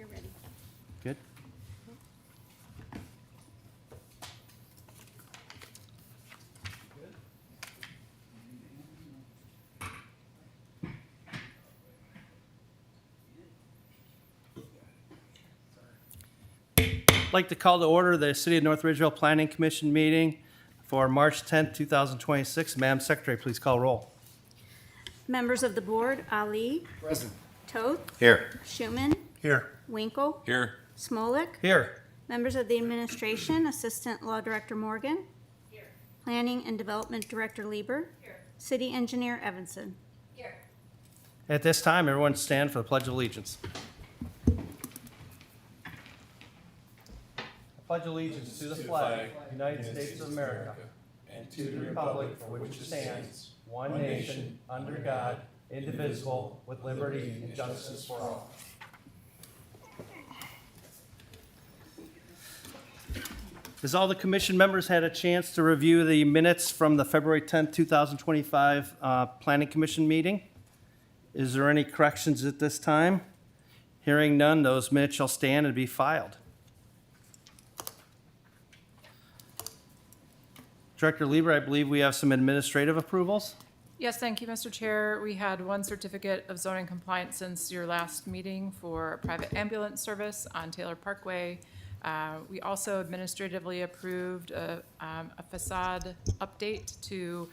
You're ready. Good. I'd like to call to order the City of North Ridgeville Planning Commission meeting for March 10th, 2026. Madam Secretary, please call roll. Members of the board, Ali. Present. Toth. Here. Schuman. Here. Winkle. Here. Smolik. Here. Members of the administration, Assistant Law Director Morgan. Here. Planning and Development Director Lieber. Here. City Engineer Evanson. Here. At this time, everyone stand for the Pledge of Allegiance. I pledge allegiance to the flag of the United States of America and to the republic for which it stands, one nation, under God, indivisible, with liberty and justice for all. Has all the commission members had a chance to review the minutes from the February 10th, 2025 Planning Commission meeting? Is there any corrections at this time? Hearing none, those minutes shall stand and be filed. Director Lieber, I believe we have some administrative approvals. Yes, thank you, Mr. Chair. We had one certificate of zoning compliance since your last meeting for a private ambulance service on Taylor Parkway. We also administratively approved a facade update to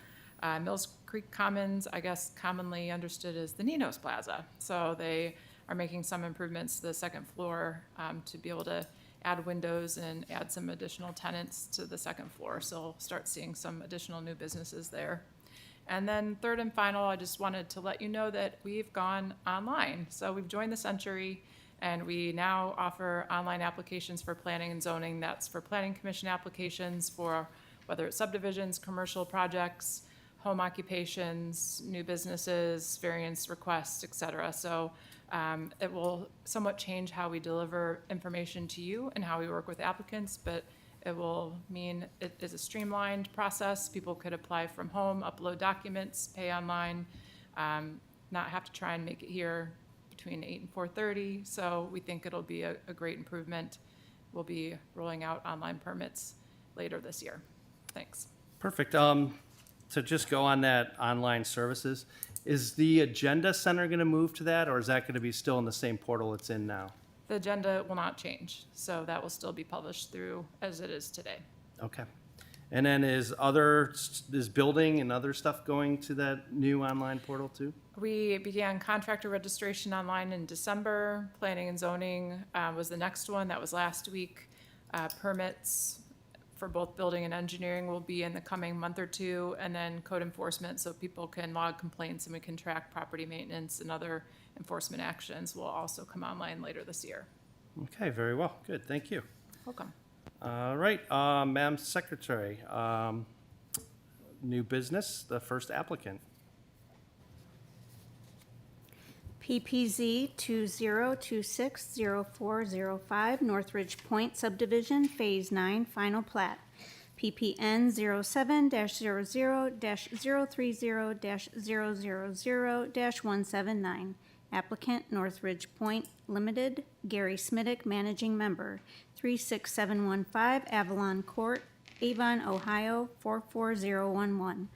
Mills Creek Commons, I guess commonly understood as the Ninos Plaza. So they are making some improvements to the second floor to be able to add windows and add some additional tenants to the second floor. So we'll start seeing some additional new businesses there. And then third and final, I just wanted to let you know that we've gone online. So we've joined the Century, and we now offer online applications for planning and zoning. That's for planning commission applications for whether it's subdivisions, commercial projects, home occupations, new businesses, variance requests, et cetera. So it will somewhat change how we deliver information to you and how we work with applicants, but it will mean it is a streamlined process. People could apply from home, upload documents, pay online, not have to try and make it here between 8 and 4:30. So we think it'll be a great improvement. We'll be rolling out online permits later this year. Thanks. Perfect. To just go on that online services, is the Agenda Center going to move to that, or is that going to be still in the same portal it's in now? The agenda will not change, so that will still be published through as it is today. Okay. And then is building and other stuff going to that new online portal too? We began contractor registration online in December. Planning and zoning was the next one. That was last week. Permits for both building and engineering will be in the coming month or two, and then code enforcement, so people can log complaints and we can track property maintenance and other enforcement actions will also come online later this year. Okay, very well. Good, thank you. Welcome. All right, Madam Secretary, new business, the first applicant. PPZ 20260405 Northridge Point Subdivision, Phase 9, Final Plat. PPN 07-00-030-000-179. Applicant Northridge Point Limited, Gary Smittick, Managing Member. 36715 Avalon Court, Avon, Ohio 44011.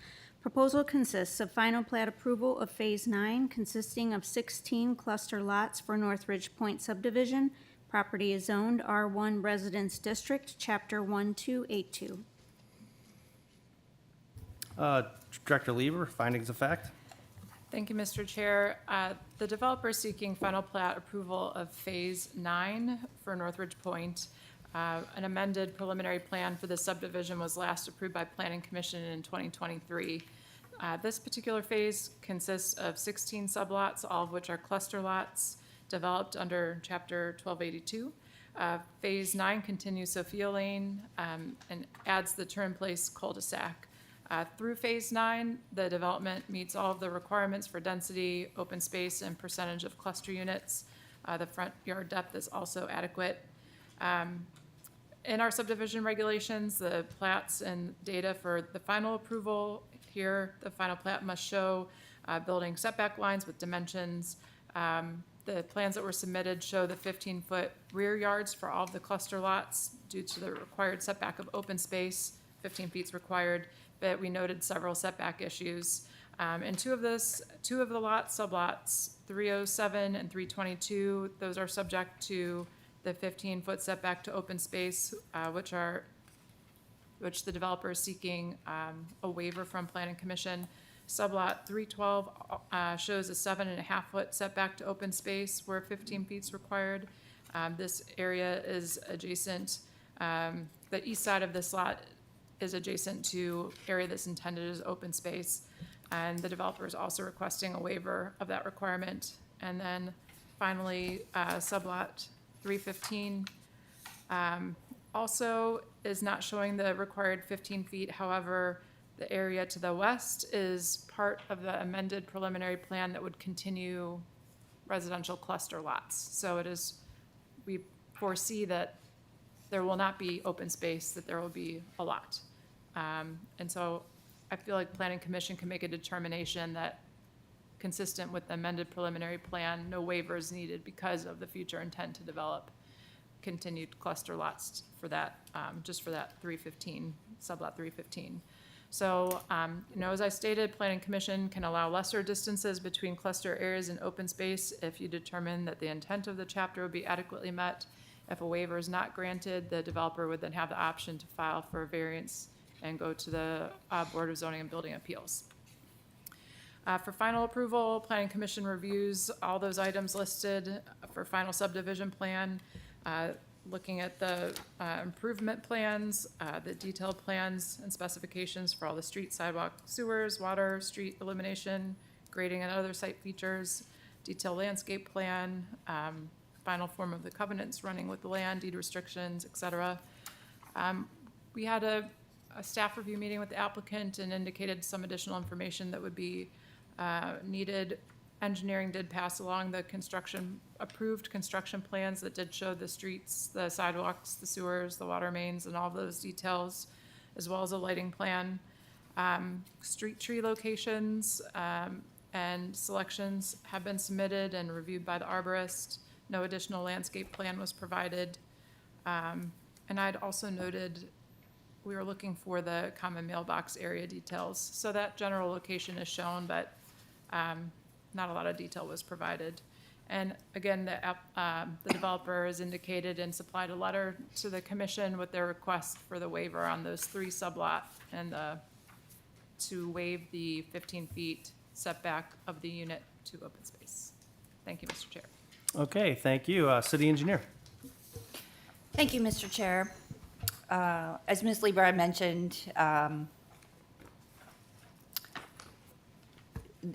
Proposal consists of final plat approval of Phase 9, consisting of 16 cluster lots for Northridge Point subdivision. Property is zoned R1 Residence District, Chapter 1282. Director Lieber, findings of fact. Thank you, Mr. Chair. The developer is seeking final plat approval of Phase 9 for Northridge Point. An amended preliminary plan for the subdivision was last approved by Planning Commission in 2023. This particular phase consists of 16 sublots, all of which are cluster lots developed under Chapter 1282. Phase 9 continues Sophia Lane and adds the Turn Place cul-de-sac. Through Phase 9, the development meets all of the requirements for density, open space, and percentage of cluster units. The front yard depth is also adequate. In our subdivision regulations, the plats and data for the final approval here, the final plat must show building setback lines with dimensions, The plans that were submitted show the 15-foot rear yards for all of the cluster lots due to the required setback of open space. 15 feet is required, but we noted several setback issues. And two of the lots, sublots 307 and 322, those are subject to the 15-foot setback to open space, which the developer is seeking a waiver from Planning Commission. Sublot 312 shows a 7.5-foot setback to open space where 15 feet is required. This area is adjacent, the east side of this lot is adjacent to area that's intended as open space. And the developer is also requesting a waiver of that requirement. And then finally, sublot 315 also is not showing the required 15 feet. However, the area to the west is part of the amended preliminary plan that would continue residential cluster lots. So we foresee that there will not be open space, that there will be a lot. And so I feel like Planning Commission can make a determination that consistent with the amended preliminary plan, no waivers needed because of the future intent to develop continued cluster lots for that, just for that 315, sublot 315. So, as I stated, Planning Commission can allow lesser distances between cluster areas and open space if you determine that the intent of the chapter would be adequately met. If a waiver is not granted, the developer would then have the option to file for a variance and go to the Board of Zoning and Building Appeals. For final approval, Planning Commission reviews all those items listed for final subdivision plan, looking at the improvement plans, the detailed plans and specifications for all the street, sidewalk, sewers, water, street illumination, grading and other site features, detailed landscape plan, final form of the covenants running with the land, deed restrictions, et cetera. We had a staff review meeting with the applicant and indicated some additional information that would be needed. Engineering did pass along the approved construction plans that did show the streets, the sidewalks, the sewers, the water mains, and all of those details, as well as a lighting plan. Street tree locations and selections have been submitted and reviewed by the arborist. No additional landscape plan was provided. And I'd also noted we were looking for the common mailbox area details. So that general location is shown, but not a lot of detail was provided. And again, the developer has indicated and supplied a letter to the commission with their request for the waiver on those 3 sublot and to waive the 15 feet setback of the unit to open space. Thank you, Mr. Chair. Okay, thank you. City Engineer. Thank you, Mr. Chair. As Ms. Lieber had mentioned,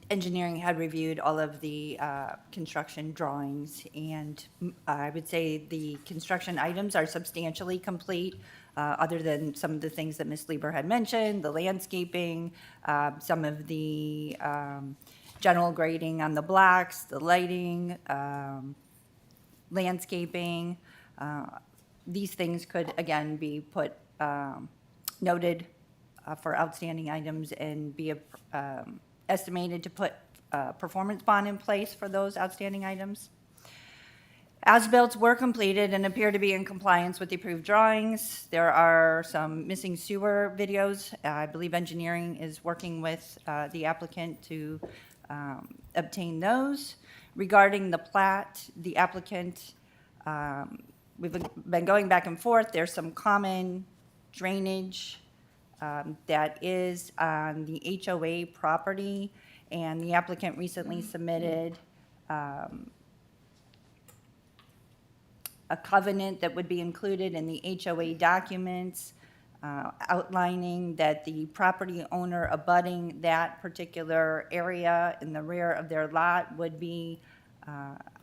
engineering had reviewed all of the construction drawings, and I would say the construction items are substantially complete, other than some of the things that Ms. Lieber had mentioned, the landscaping, some of the general grading on the blocks, the lighting, landscaping. These things could, again, be put, noted for outstanding items and be estimated to put a performance bond in place for those outstanding items. As-built were completed and appear to be in compliance with the approved drawings. There are some missing sewer videos. I believe engineering is working with the applicant to obtain those. Regarding the plat, the applicant, we've been going back and forth. There's some common drainage that is on the HOA property, and the applicant recently submitted a covenant that would be included in the HOA documents, outlining that the property owner abutting that particular area in the rear of their lot would be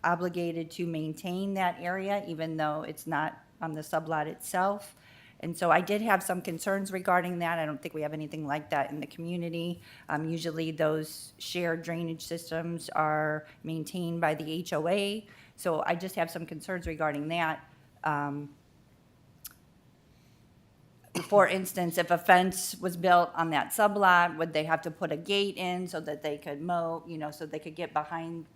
obligated to maintain that area, even though it's not on the sublot itself. And so I did have some concerns regarding that. I don't think we have anything like that in the community. Usually those shared drainage systems are maintained by the HOA. So I just have some concerns regarding that. For instance, if a fence was built on that sublot, would they have to put a gate in so that they could mow, so they could get behind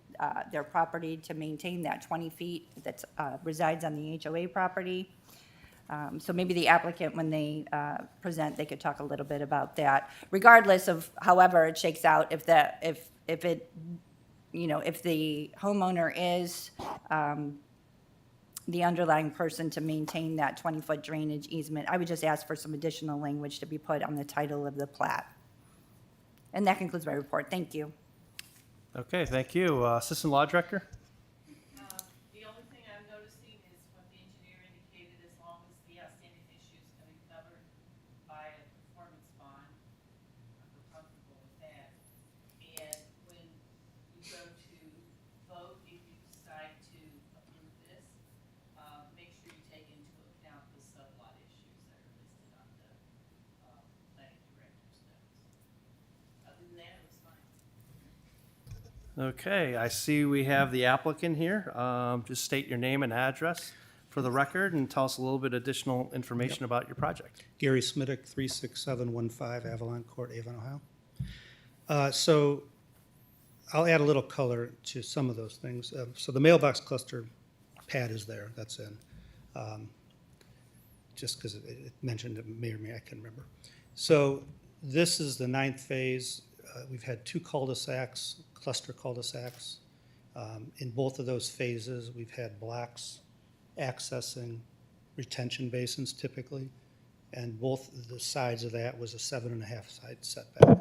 their property to maintain that 20 feet that resides on the HOA property. So maybe the applicant, when they present, they could talk a little bit about that. Regardless of however it shakes out, if it, you know, if the homeowner is the underlying person to maintain that 20-foot drainage easement, I would just ask for some additional language to be put on the title of the plat. And that concludes my report. Thank you. Okay, thank you. Assistant Law Director? The only thing I'm noticing is what the engineer indicated, as long as the outstanding issues can be covered by a performance bond, we're comfortable with that. And when you go to vote, if you decide to approve this, make sure you take into account the sublot issues that are listed on the planning director's notes. Other than that, it was fine. Okay, I see we have the applicant here. Just state your name and address for the record and tell us a little bit additional information about your project. Gary Smittick, 36715 Avalon Court, Avon, Ohio. So I'll add a little color to some of those things. So the mailbox cluster pad is there, that's in. Just because it mentioned it may or may, I can't remember. So this is the 9th phase. We've had 2 cul-de-sacs, cluster cul-de-sacs. In both of those phases, we've had blocks accessing retention basins typically, and both the sides of that was a 7.5 side setback.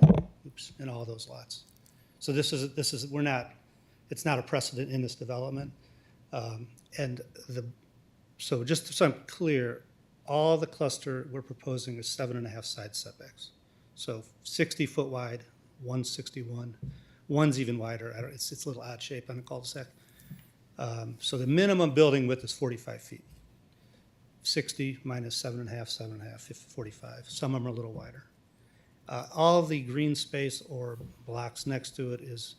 Oops, in all those lots. So this is it's not a precedent in this development. So just so I'm clear, all the cluster we're proposing is 7.5 side setbacks. So 60-foot wide, 161. One's even wider. It's a little odd shape on a cul-de-sac. So the minimum building width is 45 feet. 60 minus 7.5, 7.5, 45. Some of them are a little wider. All the green space or blocks next to it is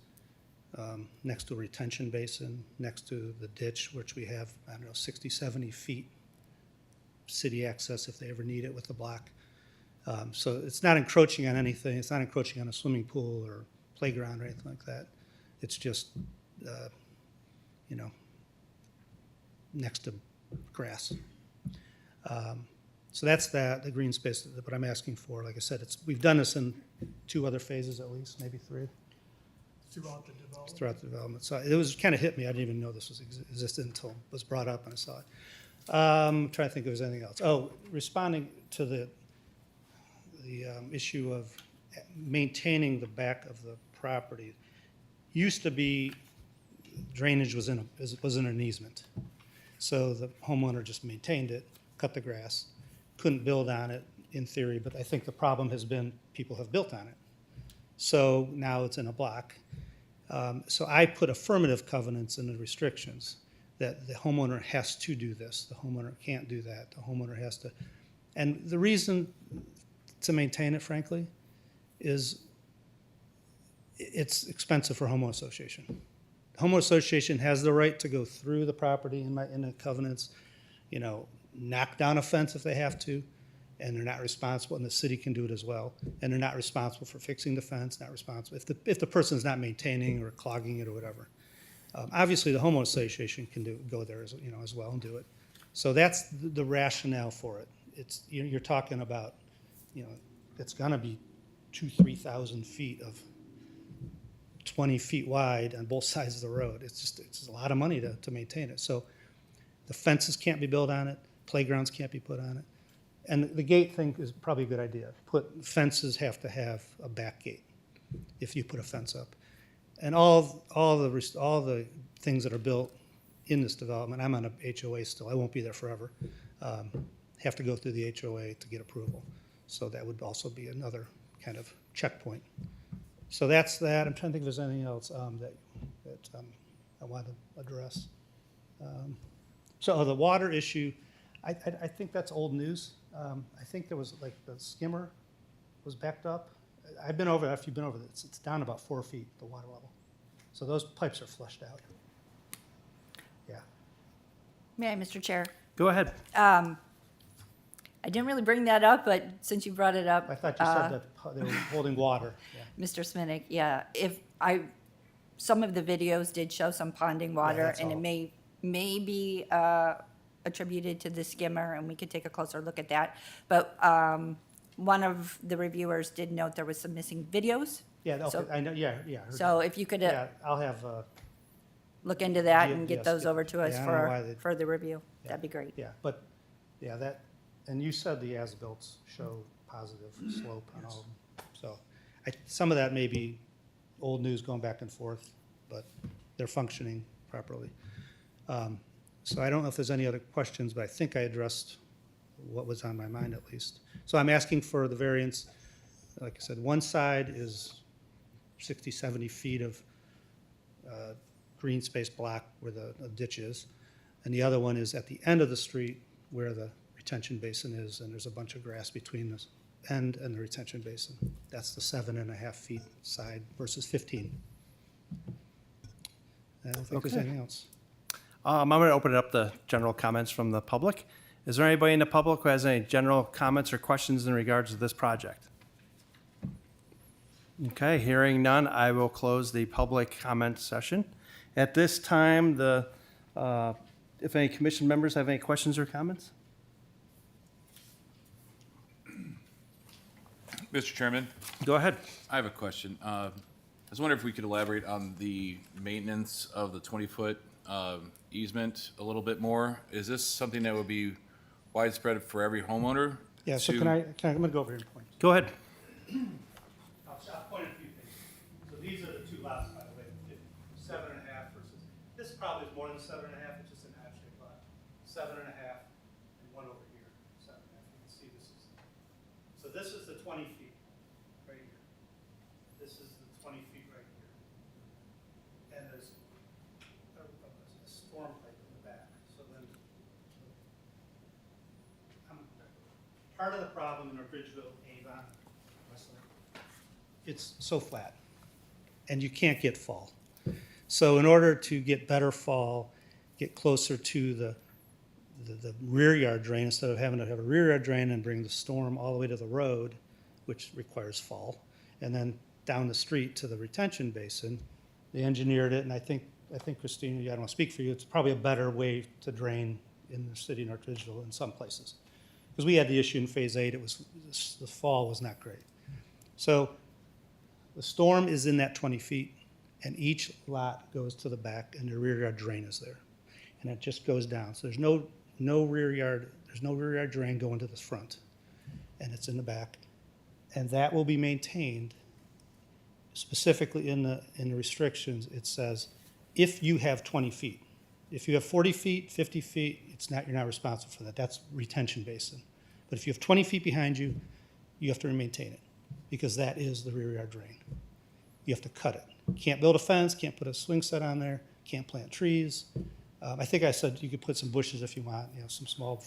next to a retention basin, next to the ditch, which we have, 60, 70 feet city access if they ever need it with the block. So it's not encroaching on anything. It's not encroaching on a swimming pool or playground or anything like that. It's just, next to grass. So that's the green space that I'm asking for. Like I said, we've done this in 2 other phases at least, maybe 3. Throughout the development. So it was kind of hit me. I didn't even know this was existed until it was brought up and I saw it. I'm trying to think if there's anything else. Oh, responding to the issue of maintaining the back of the property. Used to be drainage was in an easement. So the homeowner just maintained it, cut the grass, couldn't build on it in theory, but I think the problem has been people have built on it. So now it's in a block. So I put affirmative covenants in the restrictions that the homeowner has to do this. The homeowner can't do that. The homeowner has to. And the reason to maintain it, frankly, is it's expensive for a homeowner association. The homeowner association has the right to go through the property in the covenants, knock down a fence if they have to, and they're not responsible, and the city can do it as well. And they're not responsible for fixing the fence, not responsible if the person's not maintaining or clogging it or whatever. Obviously, the homeowner association can go there as well and do it. So that's the rationale for it. It's you're talking about, it's going to be 2,000-3,000 feet of 20 feet wide on both sides of the road. It's a lot of money to maintain it. So the fences can't be built on it, playgrounds can't be put on it. And the gate thing is probably a good idea. Fences have to have a back gate if you put a fence up. And all the things that are built in this development, I'm on a HOA still, I won't be there forever, have to go through the HOA to get approval. So that would also be another kind of checkpoint. So that's that. I'm trying to think if there's anything else that I want to address. So the water issue, I think that's old news. I think there was the skimmer was backed up. I've been over that. If you've been over that, it's down about 4 feet, the water level. So those pipes are flushed out. Yeah. May I, Mr. Chair? Go ahead. I didn't really bring that up, but since you brought it up. I thought you said that they were holding water. Yeah. Mr. Smittick, yeah, some of the videos did show some ponding water, that's and it all. may be attributed to the skimmer, and we could take a closer look at that. But one of the reviewers did note there was some missing videos. Yeah, So- okay, I know, yeah, yeah. I heard So if you could that. Yeah, I'll have, look into that Yeah, and get yes, those over to us yeah, I don't know why for they- further review, Yeah. that'd be great. yeah, but, yeah, that, and you said the as-bills show positive slope on all of them. So, some of that may be old news going back and forth, but they're functioning properly. So I don't know if there's any other questions, but I think I addressed what was on my mind at least. So I'm asking for the variance, like I said, one side is 60, 70 feet of green space block where the ditch is, and the other one is at the end of the street where the retention basin is, and there's a bunch of grass between the end and the retention basin. That's the 7.5 feet side versus 15. I don't think there's Okay. anything else. I'm going to open it up to general comments from the public. Is there anybody in the public who has any general comments or questions in regards to this project? Okay, hearing none, I will close the public comment session. At this time, if any commission members have any questions or comments? Mr. Chairman, Go ahead. I have a question. I was wondering if we could elaborate on the maintenance of the 20-foot easement a little bit more. Is this something that would be widespread for every homeowner? Yeah, so to- I'm going to go over here and point. Go ahead. I'll point at a few things. So these are the two lots, by the way, 7.5 versus, this probably is more than 7.5, it's just an odd-shaped lot. 7.5, and one over here, 7.5. You can see this is, so this is the 20 feet, right here. This is the 20 feet right here. And there's a storm pipe in the back, so then, part of the problem in our Ridgeville, Avon, it's so flat, and you can't get fall. So in order to get better fall, get closer to the rear yard drain, instead of having to have a rear yard drain and bring the storm all the way to the road, which requires fall, and then down the street to the retention basin, they engineered it, and I think Christina, I don't want to speak for you, it's probably a better way to drain in the city of North Ridgeville in some places. Because we had the issue in Phase 8, the fall was not great. So the storm is in that 20 feet, and each lot goes to the back, and the rear yard drain is there. And it just goes down. So there's no rear yard drain going to the front, and it's in the back. And that will be maintained, specifically in the restrictions, it says, if you have 20 feet. If you have 40 feet, 50 feet, you're not responsible for that. That's retention basin. But if you have 20 feet behind you, you have to maintain it, because that is the rear yard drain. You have to cut it. Can't build a fence, can't put a swing set on there, can't plant trees. I think I said you could put some bushes if you want, some small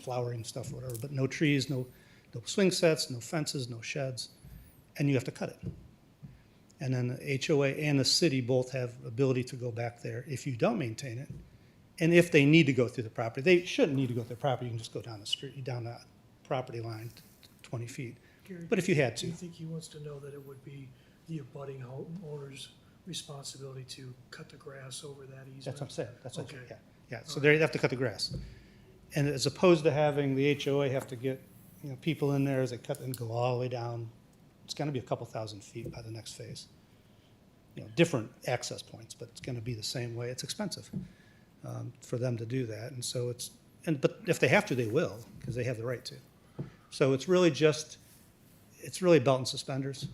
flowering stuff, or whatever, but no trees, no swing sets, no fences, no sheds, and you have to cut it. And then the HOA and the city both have ability to go back there if you don't maintain it. And if they need to go through the property, they shouldn't need to go through the property, you can just go down the street, down that property line 20 feet. Gary, But if you had do to. you think he wants to know that it would be the abutting homeowner's responsibility to cut the grass over that easement? That's what I'm saying, that's what, Okay. yeah, so they have to cut the grass. And as opposed to having the HOA have to get, people in there as they cut and go all the way down, it's gonna be a couple thousand feet by the next phase. Different access points, but it's gonna be the same way, it's expensive, for them to do that, and so but if they have to, they will, because they have the right to. So it's really belt and suspenders,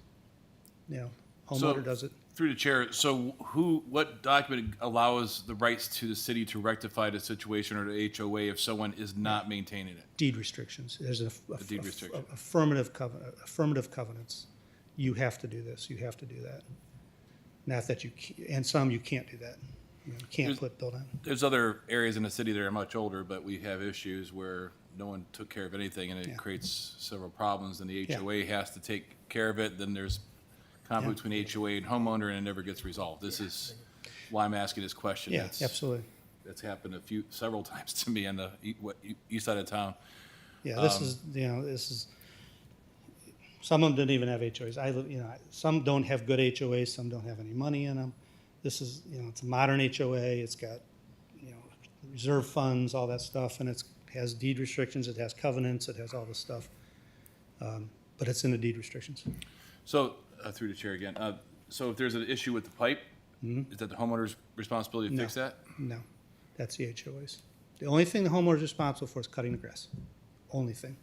homeowner does it. Through the chair, so what document allows the rights to the city to rectify the situation or the HOA if someone is not maintaining it? Deed restrictions. There's deed restriction. affirmative covenants. You have to do this, you have to do that. Not that and some you can't do that. You can't build on. There's other areas in the city that are much older, but we have issues where no one took care of anything, and it creates several problems, and the Yeah. HOA has to take care of it, then there's conflict between HOA and homeowner, and it never gets resolved. This is why I'm asking this question. Yeah, That's- absolutely. That's happened several times to me on the east side of town. Yeah, this is, some of them didn't even have HOAs. Some don't have good HOAs, some don't have any money in them. This is, it's a modern HOA, it's got, reserve funds, all that stuff, and has deed restrictions, it has covenants, it has all this stuff. But it's in the deed restrictions. So, through the chair again, so if there's an issue with the pipe, is that the homeowner's responsibility to fix that? No, that's the HOA's. The only thing the homeowner is responsible for is cutting the grass. Only thing.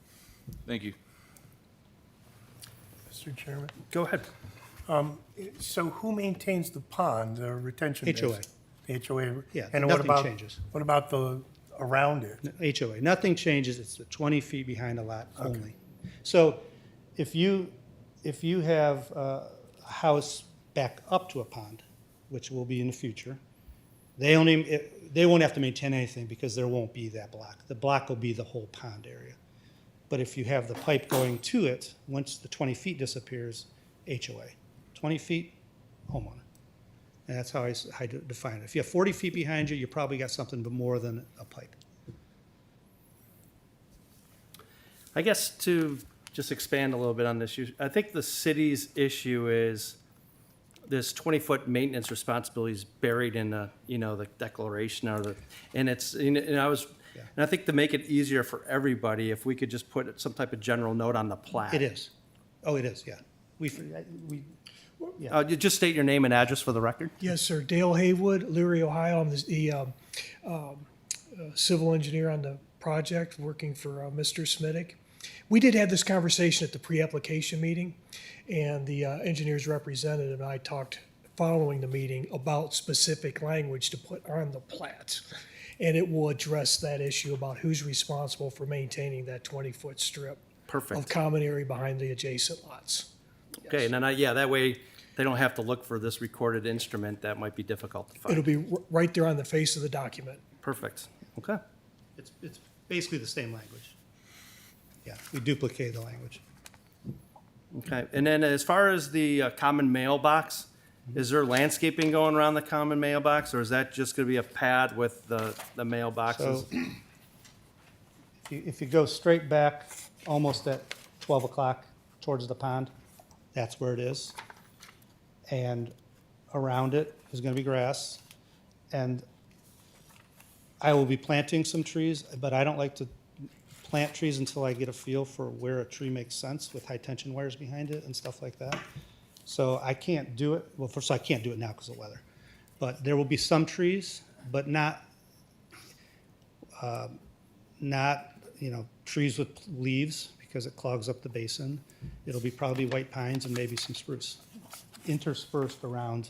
Thank you. Mr. Chairman. Go ahead. So who maintains the pond, the retention HOA. basin? The HOA? Yeah, And what nothing about changes. What about the, around it? HOA, nothing changes, it's the 20 feet behind the lot only. So if you have a house back up to a pond, which will be in the future, they won't have to maintain anything because there won't be that block. The block will be the whole pond area. But if you have the pipe going to it, once the 20 feet disappears, HOA. 20 feet, homeowner. And that's how I define it. If you have 40 feet behind you, you probably got something but more than a pipe. I guess to just expand a little bit on this issue, I think the city's issue is this 20-foot maintenance responsibility is buried in the, the declaration and it's, and I think to make it easier for everybody, if we could just put some type of general note on the plat. It is. Oh, it is, yeah. You just state your name and address for the record. Yes, sir. Dale Haywood, Leary, Ohio. I'm the civil engineer on the project, working for Mr. Smittick. We did have this conversation at the pre-application meeting, and the engineer's representative and I talked following the meeting about specific language to put on the plat. And it will address that issue about who's responsible for maintaining that 20-foot strip Perfect. of common area behind the adjacent lots. Okay, and then that way they don't have to look for this recorded instrument that might be difficult to It'll find. be right there on the face of the document. Perfect. Okay. It's basically the same language. Yeah, we duplicate the language. Okay, and then as far as the common mailbox, is there landscaping going around the common mailbox, or is that just going to be a pad with the mailboxes? So if you go straight back almost at 12 o'clock towards the pond, that's where it is. And around it is going to be grass. And I will be planting some trees, but I don't like to plant trees until I get a feel for where a tree makes sense with high tension wires behind it and stuff like that. So I can't do it, well, first I can't do it now because of weather. But there will be some trees, but not trees with leaves because it clogs up the basin. It'll be probably white pines and maybe some spruce interspersed around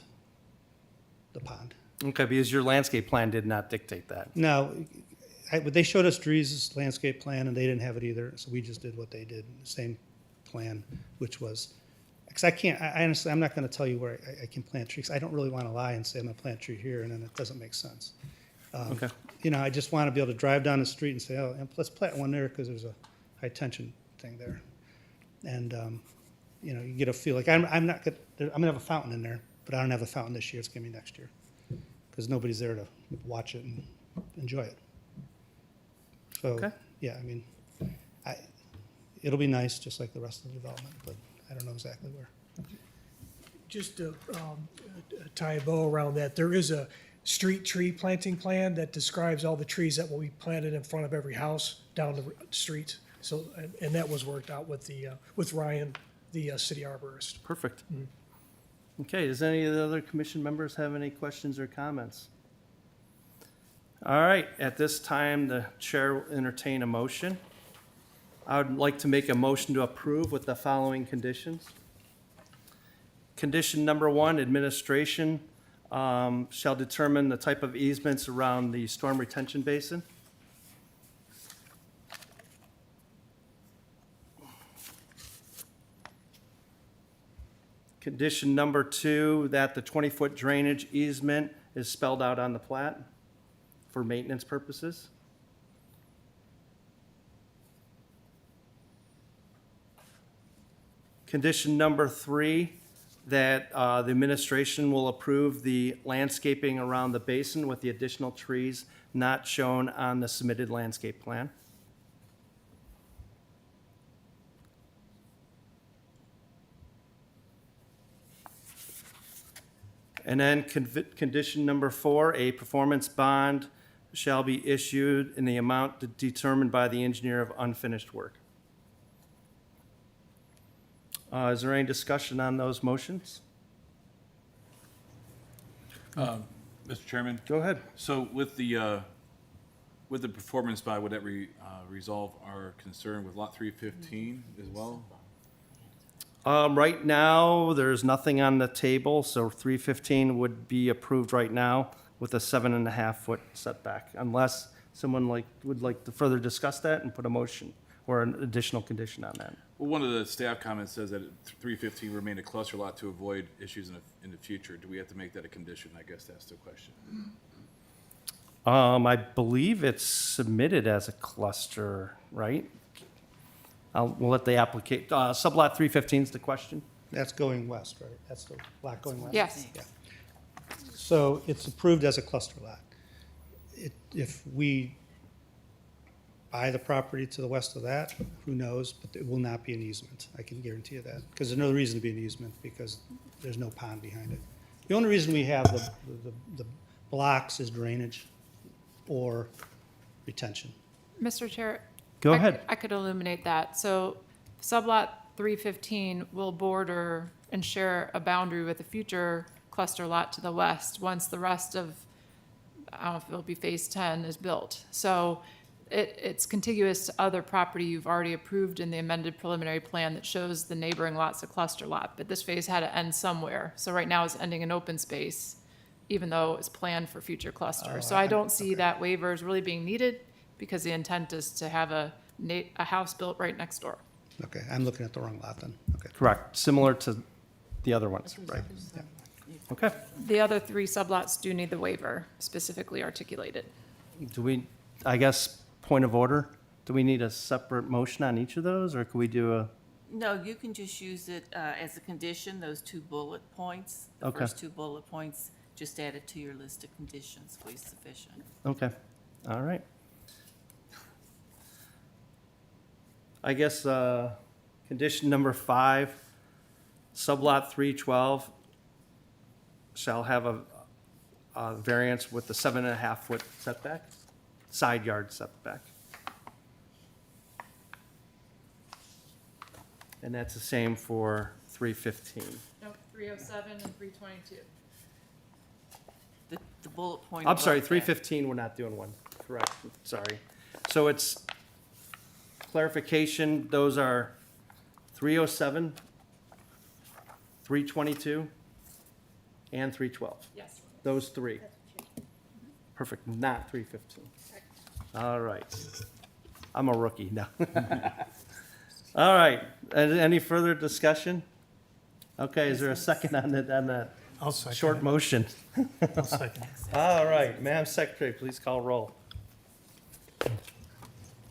the pond. Okay, because your landscape plan did not dictate that. No, they showed us Drees' landscape plan and they didn't have it either, so we just did what they did, the same plan, which was, because I honestly, I'm not going to tell you where I can plant trees. I don't really want to lie and say I'm going to plant a tree here and then it doesn't make sense. Okay. I just want to be able to drive down the street and say, oh, let's plant one there because there's a high tension thing there. And, you get a feel like I'm going to have a fountain in there, but I don't have a fountain this year. It's going to be next year because nobody's there to watch it and enjoy it. So, Okay. yeah, it'll be nice just like the rest of the development, but I don't know exactly where. Just to tie a bow around that, there is a street tree planting plan that describes all the trees that will be planted in front of every house down the street. So, and that was worked out with with Ryan, the city arborist. Perfect. Okay, does any of the other commission members have any questions or comments? All right, at this time, the chair will entertain a motion. I would like to make a motion to approve with the following conditions. Condition number 1, administration shall determine the type of easements around the storm retention basin. Condition number 2, that the 20-foot drainage easement is spelled out on the plat for maintenance purposes. Condition number 3, that the administration will approve the landscaping around the basin with the additional trees not shown on the submitted landscape plan. And then condition number 4, a performance bond shall be issued in the amount determined by the engineer of unfinished work. Is there any discussion on those motions? Mr. Chairman? Go ahead. So with the performance bond, would that resolve our concern with lot 315 as well? Right now, there's nothing on the table, so 315 would be approved right now with a 7.5-foot setback, unless someone would like to further discuss that and put a motion or an additional condition on that. Well, one of the staff comments says that 315 remained a cluster lot to avoid issues in the future. Do we have to make that a condition? I guess that's the question. I believe it's submitted as a cluster, right? We'll let the applicant, sublot 315 is the question? That's going west, right? That's the lot going west? Yes. Yeah. So it's approved as a cluster lot. If we buy the property to the west of that, who knows, but it will not be an easement. I can guarantee you that, because there's no reason to be an easement, because there's no pond behind it. The only reason we have the blocks is drainage or retention. Mr. Chair? Go I ahead. could- I could illuminate that. So sublot 315 will border and share a boundary with a future cluster lot to the west, once the rest of, I don't know if it'll be phase 10 is built. So it's contiguous to other property you've already approved in the amended preliminary plan that shows the neighboring lot's a cluster lot, but this phase had to end somewhere. So right now it's ending in open space, even though it's planned for future clusters. So I don't see that waiver is really being needed, because the intent is to have a house built right next door. Okay, I'm looking at the wrong lot then. Okay. Correct, similar to the other ones. Right. Yeah. Okay. The other 3 sublots do need the waiver specifically articulated. Do we, I guess, point of order, do we need a separate motion on each of those, or could we do a, No, you can just use it as a condition, those 2 bullet points. The Okay. first 2 bullet points, just add it to your list of conditions, will be sufficient. okay, all right. I guess, condition number 5, sublot 312 shall have a variance with the 7.5-foot setback, side yard setback. And that's the same for 315. No, 307 and 322. The bullet point. I'm sorry, above that. 315, we're not doing one, correct, sorry. So it's clarification, those are 307, 322, and 312. Yes. Those 3. Perfect, not 315. All right. I'm a rookie now. All right, any further discussion? Okay, is there a second on that I'll second short it. motion? I'll second it. All right, Madam Secretary, please call roll.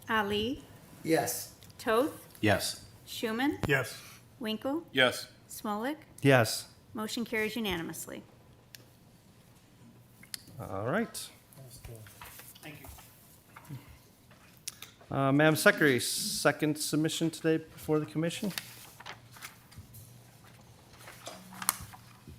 Ali, Yes. Toth, Yes. Schuman, Yes. Winkle, Yes. Smolik. Yes. Motion carries unanimously. All right. Thank you. Madam Secretary, second submission today before the commission?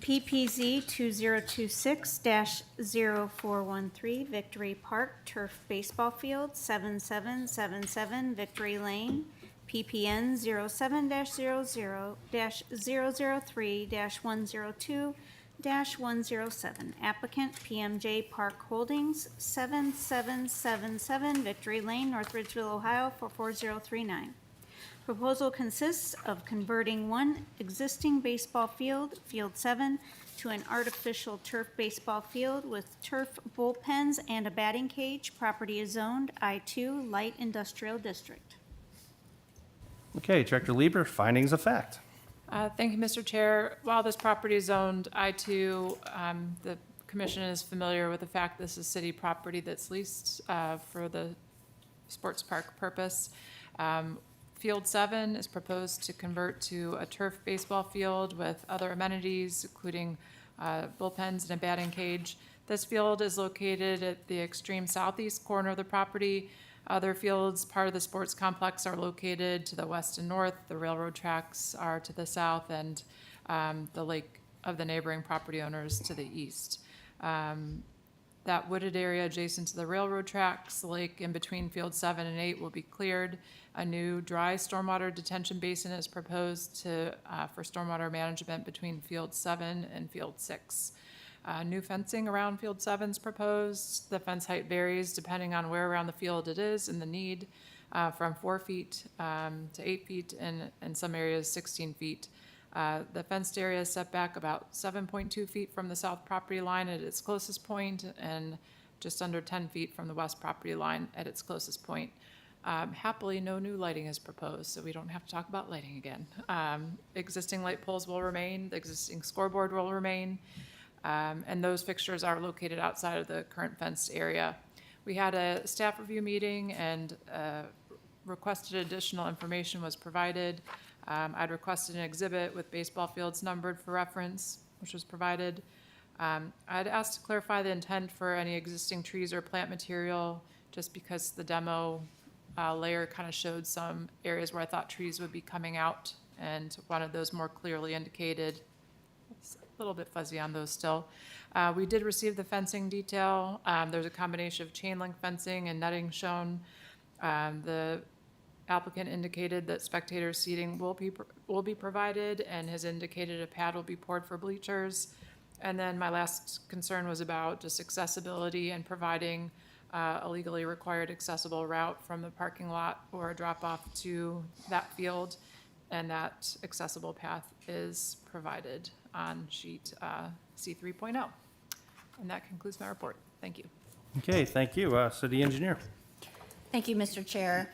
PPZ 2026-0413 Victory Park Turf Baseball Field, 7777 Victory Lane, PPN 07-00-003-102-107. Applicant PMJ Park Holdings, 7777 Victory Lane, North Ridgeville, Ohio, 44039. Proposal consists of converting one existing baseball field, Field 7, to an artificial turf baseball field with turf bullpens and a batting cage. Property is zoned I-2 Light Industrial District. Okay, Director Lieber, findings of fact. Thank you, Mr. Chair. While this property is zoned I-2, the commission is familiar with the fact this is city property that's leased for the sports park purpose. Field 7 is proposed to convert to a turf baseball field with other amenities, including bullpens and a batting cage. This field is located at the extreme southeast corner of the property. Other fields, part of the sports complex, are located to the west and north. The railroad tracks are to the south, and the lake of the neighboring property owners to the east. That wooded area adjacent to the railroad tracks, lake in between Field 7 and 8 will be cleared. A new dry stormwater detention basin is proposed for stormwater management between Field 7 and Field 6. New fencing around Field 7 is proposed. The fence height varies depending on where around the field it is and the need, from 4 feet to 8 feet, and in some areas 16 feet. The fenced area is set back about 7.2 feet from the south property line at its closest point, and just under 10 feet from the west property line at its closest point. Happily, no new lighting is proposed, so we don't have to talk about lighting again. Existing light poles will remain, the existing scoreboard will remain, and those fixtures are located outside of the current fenced area. We had a staff review meeting, and requested additional information was provided. I'd requested an exhibit with baseball fields numbered for reference, which was provided. I'd asked to clarify the intent for any existing trees or plant material, just because the demo layer kind of showed some areas where I thought trees would be coming out and wanted those more clearly indicated. It's a little bit fuzzy on those still. We did receive the fencing detail. There's a combination of chain link fencing and netting shown. The applicant indicated that spectator seating will be provided, and has indicated a pad will be poured for bleachers. And then my last concern was about just accessibility and providing a legally required accessible route from the parking lot or a drop-off to that field. And that accessible path is provided on sheet C3.0. And that concludes my report. Thank you. Okay, thank you. City Engineer. Thank you, Mr. Chair.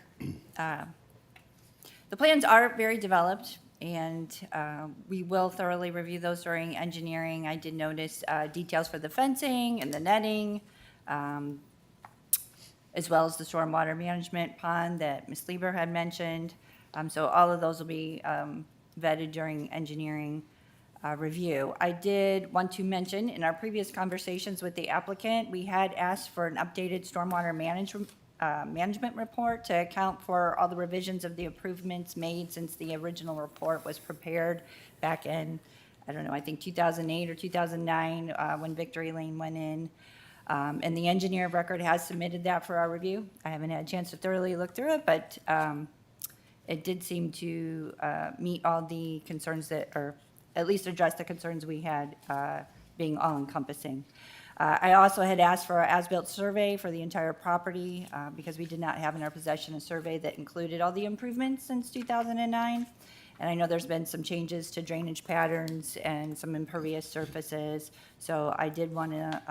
The plans are very developed, and we will thoroughly review those during engineering. I did notice details for the fencing and the netting, as well as the stormwater management pond that Ms. Lieber had mentioned. So all of those will be vetted during engineering review. I did want to mention, in our previous conversations with the applicant, we had asked for an updated stormwater management report to account for all the revisions of the improvements made since the original report was prepared back in, I don't know, I think 2008 or 2009, when Victory Lane went in. And the engineer of record has submitted that for our review. I haven't had a chance to thoroughly look through it, but it did seem to meet all the concerns that, or at least address the concerns we had, being all-encompassing. I also had asked for an as-built survey for the entire property, because we did not have in our possession a survey that included all the improvements since 2009. And I know there's been some changes to drainage patterns and some impervious surfaces. So I did want to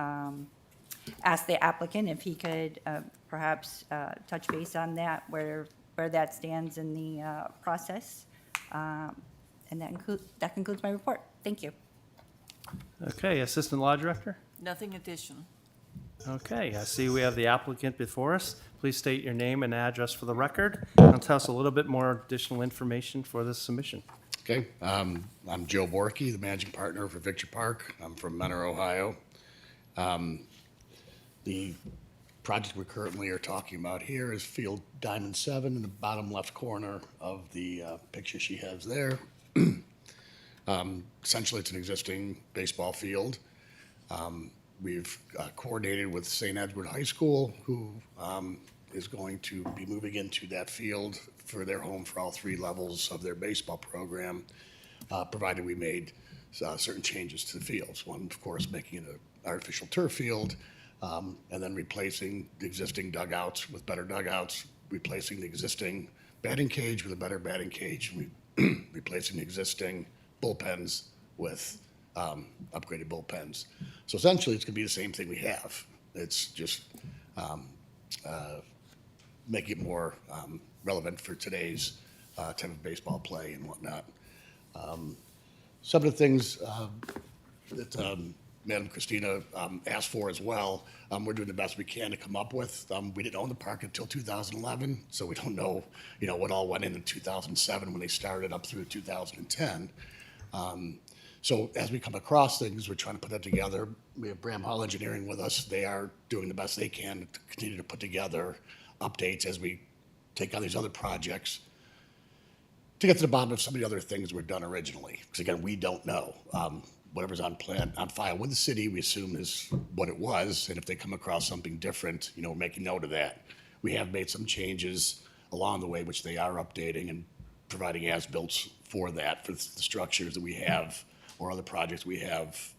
ask the applicant if he could perhaps touch base on that, where that stands in the process. And that concludes my report. Thank you. Okay, Assistant Law Director. Nothing additional. Okay, I see we have the applicant before us. Please state your name and address for the record, and tell us a little bit more additional information for this submission. Okay, I'm Joe Borky, the managing partner for Victory Park. I'm from Mentor, Ohio. The project we currently are talking about here is Field Diamond 7 in the bottom left corner of the picture she has there. Essentially, it's an existing baseball field. We've coordinated with St. Edward High School, who is going to be moving into that field for their home for all 3 levels of their baseball program, provided we made certain changes to the fields. One, of course, making it an artificial turf field, and then replacing the existing dugouts with better dugouts, replacing the existing batting cage with a better batting cage, replacing the existing bullpens with upgraded bullpens. So essentially, it's going to be the same thing we have. It's just making it more relevant for today's type of baseball play and whatnot. Some of the things that Madam Christina asked for as well, we're doing the best we can to come up with. We didn't own the park until 2011, so we don't know, what all went in 2007 when they started up through 2010. So as we come across things, we're trying to put that together. We have Bram Hall Engineering with us. They are doing the best they can to continue to put together updates as we take on these other projects to get to the bottom of some of the other things that were done originally. Because again, we don't know. whatever's on plan, on file with the city, we assume is what it was. And if they come across something different, we're making note of that. We have made some changes along the way, which they are updating and providing as-built for that, for the structures that we have or other projects we have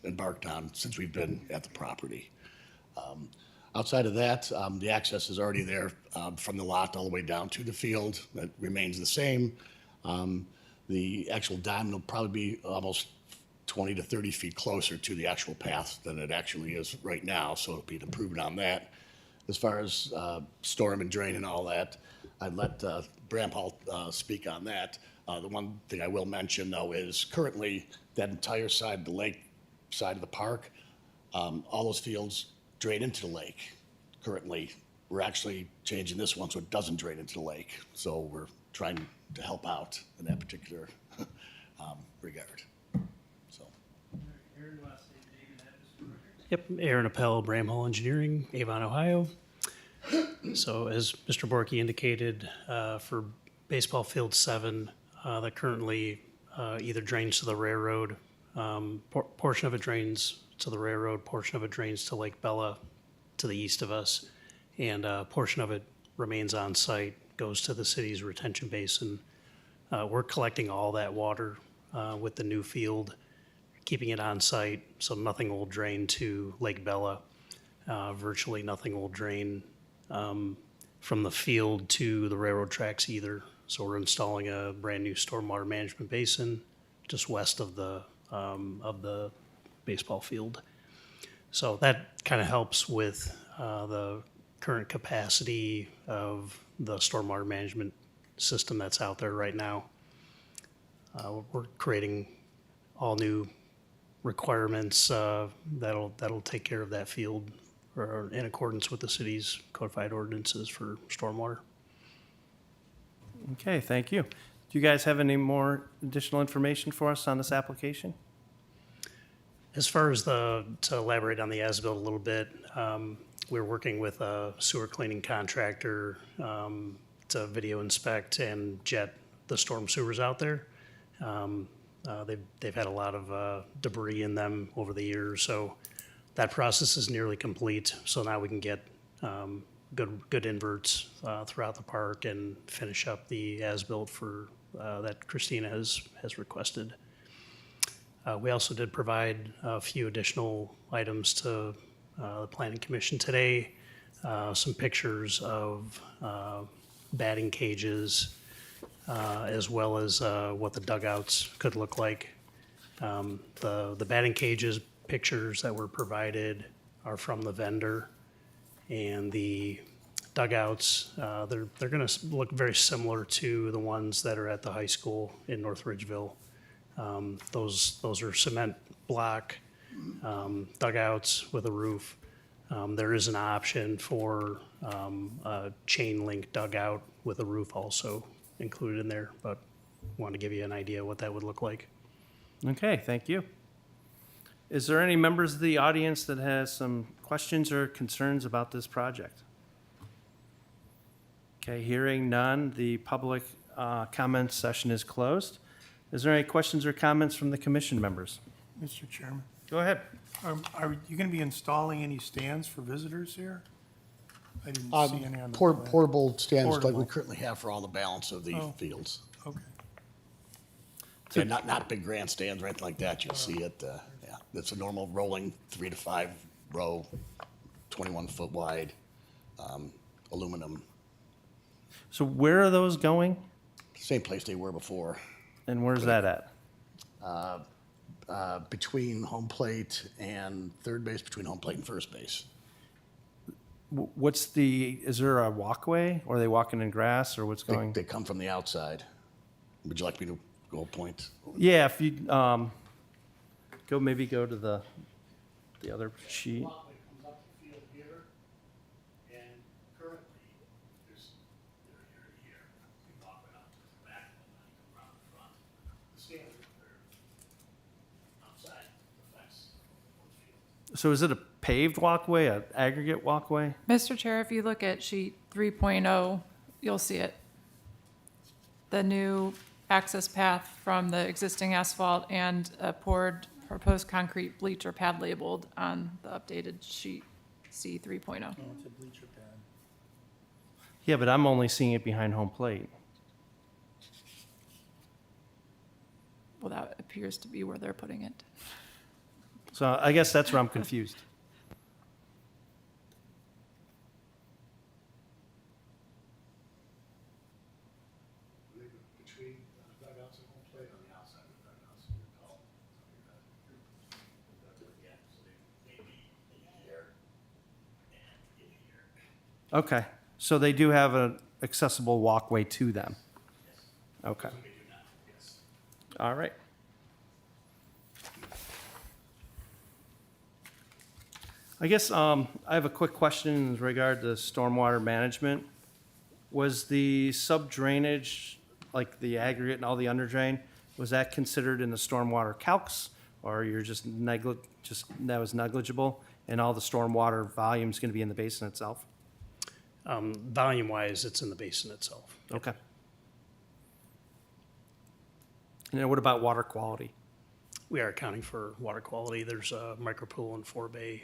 embarked on since we've been at the property. Outside of that, the access is already there from the lot all the way down to the field. That remains the same. The actual diamond will probably be almost 20 to 30 feet closer to the actual path than it actually is right now, so it'll be an improvement on that. As far as storm and drain and all that, I'd let Bram Hall speak on that. The one thing I will mention, though, is currently that entire side of the lake, side of the park, all those fields drain into the lake. Currently, we're actually changing this one so it doesn't drain into the lake. So we're trying to help out in that particular regard. So. Yep, Aaron Appel, Bramhall Engineering, Avon, Ohio. So as Mr. Borky indicated, for baseball field 7, that currently either drains to the railroad, portion of it drains to the railroad, portion of it drains to Lake Bella to the east of us, and a portion of it remains on site, goes to the city's retention basin. We're collecting all that water with the new field, keeping it on site, so nothing will drain to Lake Bella. Virtually nothing will drain from the field to the railroad tracks either. So we're installing a brand new stormwater management basin just west of the baseball field. So that kind of helps with the current capacity of the stormwater management system that's out there right now. We're creating all new requirements that'll take care of that field or in accordance with the city's codified ordinances for stormwater. Okay, thank you. Do you guys have any more additional information for us on this application? As far as to elaborate on the as-built a little bit, we're working with a sewer cleaning contractor to video inspect and jet the storm sewers out there. They've had a lot of debris in them over the years, so that process is nearly complete. So now we can get good inverts throughout the park and finish up the as-built for that Christina has requested. We also did provide a few additional items to the Planning Commission today, some pictures of batting cages, as well as what the dugouts could look like. The batting cages pictures that were provided are from the vendor, and the dugouts, they're going to look very similar to the ones that are at the high school in North Ridgeville. Those are cement block dugouts with a roof. There is an option for a chain link dugout with a roof also included in there, but want to give you an idea what that would look like. Okay, thank you. Is there any members of the audience that has some questions or concerns about this project? Okay, hearing none, the public comment session is closed. Is there any questions or comments from the commission members? Mr. Chairman, Go ahead. are you going to be installing any stands for visitors here? I didn't see any on the. plan. Portable stands like we Portable. currently have for all the balance of the Oh. fields. Okay. Yeah, not big grandstands or anything like that. You'll see it, yeah. It's a normal rolling 3 to 5 row, 21-foot wide, aluminum. So where are those going, Same place they were before. and where's that at? Between home plate and third base, between home plate and first base. Is there a walkway, or are they walking in grass, or what's They, going? they come from the outside. Would you like me to go point? Yeah, if you, maybe go to the other sheet. Walkway comes up the field here, and currently, there's, here. You walk right up to the back, and then you come around the front. The stands are outside the fence of the field. So is it a paved walkway, an aggregate walkway? Mr. Chair, if you look at sheet 3.0, you'll see it. The new access path from the existing asphalt and a proposed concrete bleacher pad labeled on the updated sheet C 3.0. Yeah, but I'm only seeing it behind home plate. Well, that appears to be where they're putting it. So I guess that's where I'm confused. Between dugouts and home plate on the outside of the dugouts, you call it. Yeah, so they may be in here and in here. Okay, so they do have an accessible walkway to them? Okay. All right. I guess I have a quick question in regard to stormwater management. Was the sub-drainage, like the aggregate and all the underdrain, was that considered in the stormwater calcs? Or you're just that was negligible, and all the stormwater volume is going to be in the basin itself? Volume-wise, it's in the basin itself. Okay. And then what about water quality? We are accounting for water quality. There's a micropool and forebay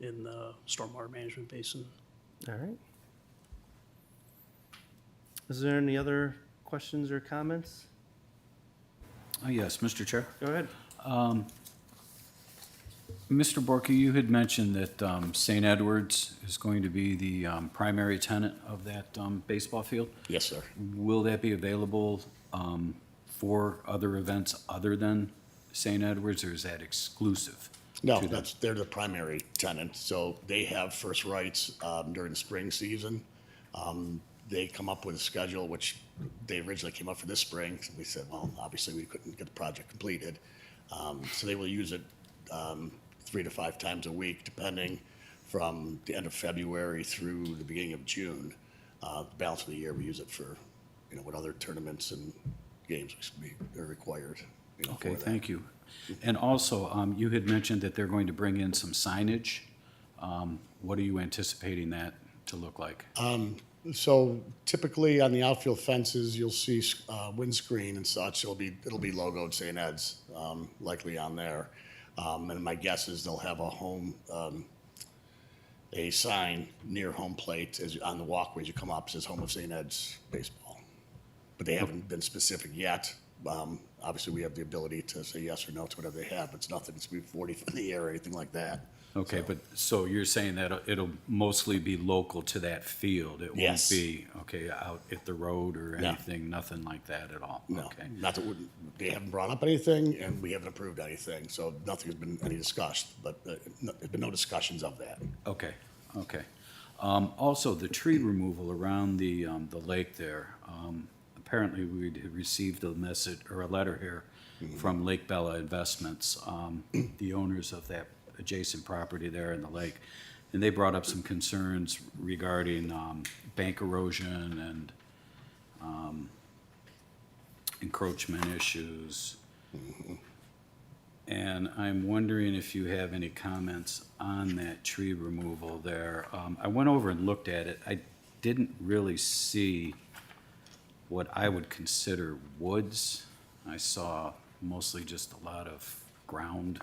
in the stormwater management basin. All right. Is there any other questions or comments? Yes, Mr. Chair. Go ahead. Mr. Borky, you had mentioned that St. Edwards is going to be the primary tenant of that baseball field. Yes, sir. Will that be available for other events other than St. Edwards, or is that exclusive? No, to them? they're the primary tenant, so they have first rights during the spring season. They come up with a schedule, which they originally came up for this spring. We said, well, obviously we couldn't get the project completed. So they will use it 3 to 5 times a week, depending from the end of February through the beginning of June. The balance of the year, we use it for, what other tournaments and games are required. Okay, for that. thank you. And also, you had mentioned that they're going to bring in some signage. What are you anticipating that to look like? So typically on the outfield fences, you'll see windscreen and such. It'll be logoed St. Ed's, likely on there. And my guess is they'll have a sign near home plate on the walkway as you come up, says Home of St. Ed's Baseball. But they haven't been specific yet. Obviously, we have the ability to say yes or no to whatever they have. It's nothing to be 40 foot in the air or anything like that. Okay, but, so you're saying that it'll mostly be local to that field? It won't Yes. be, okay, out at the road or No. anything, nothing like that at all? No, Okay. not that they haven't brought up anything, and we haven't approved anything, so nothing has been any discussed, but there's been no discussions of that. Okay, okay. Also, the tree removal around the lake there, apparently we had received a message, or a letter here from Lake Bella Investments, the owners of that adjacent property there in the lake. And they brought up some concerns regarding bank erosion and encroachment issues. And I'm wondering if you have any comments on that tree removal there. I went over and looked at it. I didn't really see what I would consider woods. I saw mostly just a lot of ground.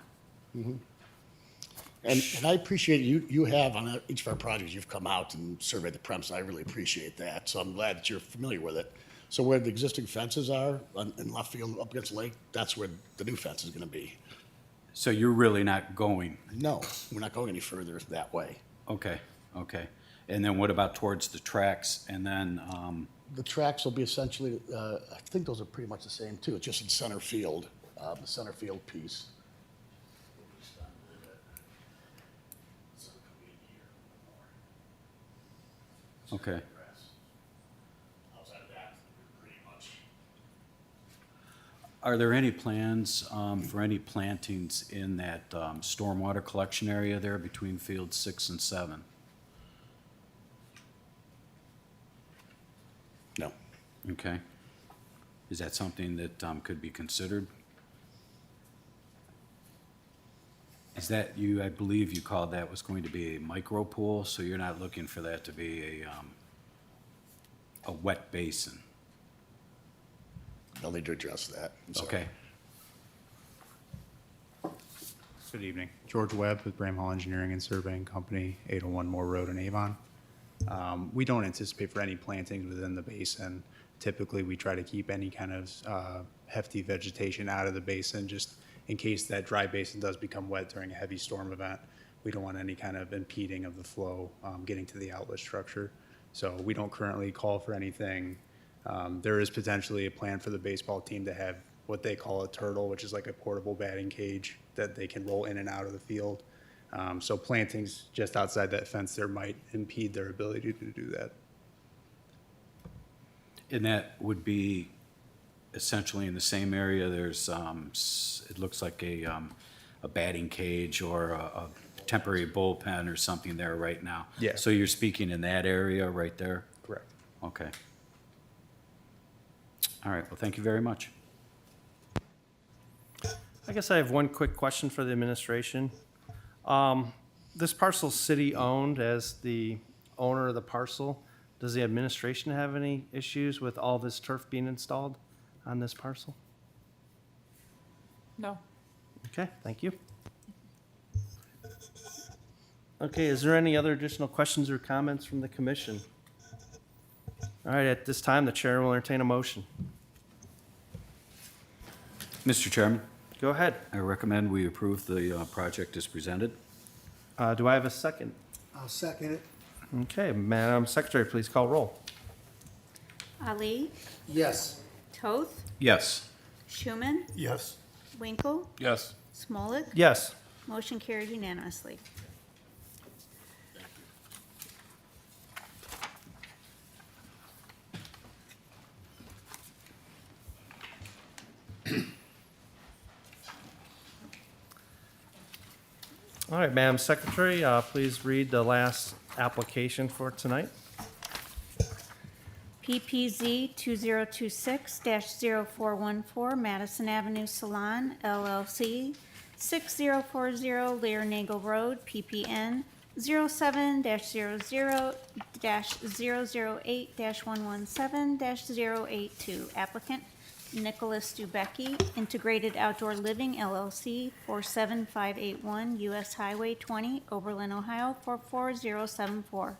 And I appreciate you have on each of our projects, you've come out and surveyed the premise. I really appreciate that. So I'm glad that you're familiar with it. So where the existing fences are in left field up against the lake, that's where the new fence is going to be. So you're really not going? No, we're not going any further that way. Okay, okay. And then what about towards the tracks and then, The tracks will be essentially, I think those are pretty much the same too. It's just in center field, the center field piece. okay. Outside of that, pretty much. Are there any plans for any plantings in that stormwater collection area there between fields 6 and 7? No. Okay. Is that something that could be considered? Is that I believe you called that was going to be a micro pool, so you're not looking for that to be a wet basin? They'll need to address that. So- Okay. Good evening. George Webb with Bramhall Engineering and Surveying Company, 801 Moore Road in Avon. We don't anticipate for any plantings within the basin. Typically, we try to keep any kind of hefty vegetation out of the basin, just in case that dry basin does become wet during a heavy storm event. We don't want any kind of impeding of the flow getting to the outlet structure. So we don't currently call for anything. There is potentially a plan for the baseball team to have what they call a turtle, which is like a portable batting cage that they can roll in and out of the field. So plantings just outside that fence there might impede their ability to do that. And that would be essentially in the same area. There's, it looks like a batting cage or a temporary bullpen or something there right now. Yeah. So you're speaking in that area right there? Correct. Okay. All right, well, thank you very much. I guess I have one quick question for the administration. This parcel's city-owned. As the owner of the parcel, does the administration have any issues with all this turf being installed on this parcel? No. Okay, thank you. Okay, is there any other additional questions or comments from the commission? All right, at this time, the chair will entertain a motion. Mr. Chairman, Go ahead. I recommend we approve the project as presented. Do I have a second? I'll second it. Okay, Madam Secretary, please call roll. Ali, Yes. Toth, Yes. Schuman, Yes. Winkle, Yes. Smolik. Yes. Motion carried unanimously. All right, Madam Secretary, please read the last application for tonight. PPZ 2026-0414 Madison Avenue Salon LLC, 6040 Lear Nagel Road, PPN 07-00-008-117-082. Applicant Nicholas Dubecki, Integrated Outdoor Living LLC, 47581 US Highway 20, Oberlin, Ohio, 44074.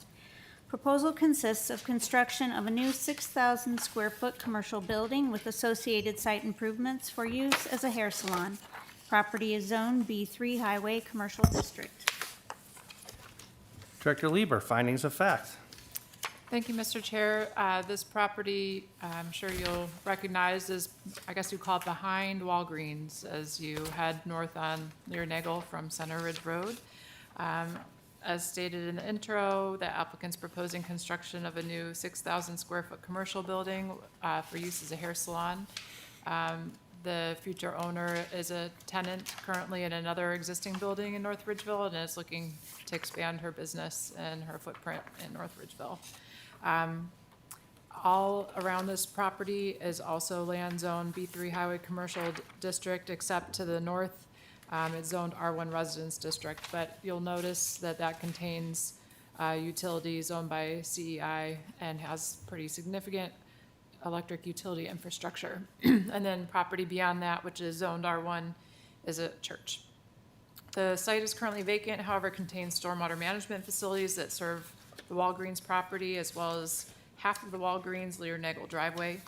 Proposal consists of construction of a new 6,000 square foot commercial building with associated site improvements for use as a hair salon. Property is zoned B3 Highway Commercial District. Director Lieber, findings of fact. Thank you, Mr. Chair. This property, I'm sure you'll recognize, is, I guess you call it behind Walgreens as you head north on Lear Nagel from Center Ridge Road. As stated in the intro, the applicant's proposing construction of a new 6,000 square foot commercial building for use as a hair salon. The future owner is a tenant currently in another existing building in North Ridgeville and is looking to expand her business and her footprint in North Ridgeville. All around this property is also land zone B3 Highway Commercial District, except to the north. It's zoned R1 Residence District, but you'll notice that that contains utilities owned by CEI and has pretty significant electric utility infrastructure. And then property beyond that, which is zoned R1, is a church. The site is currently vacant, however, contains stormwater management facilities that serve the Walgreens property, as well as half of the Walgreens Lear Nagel driveway.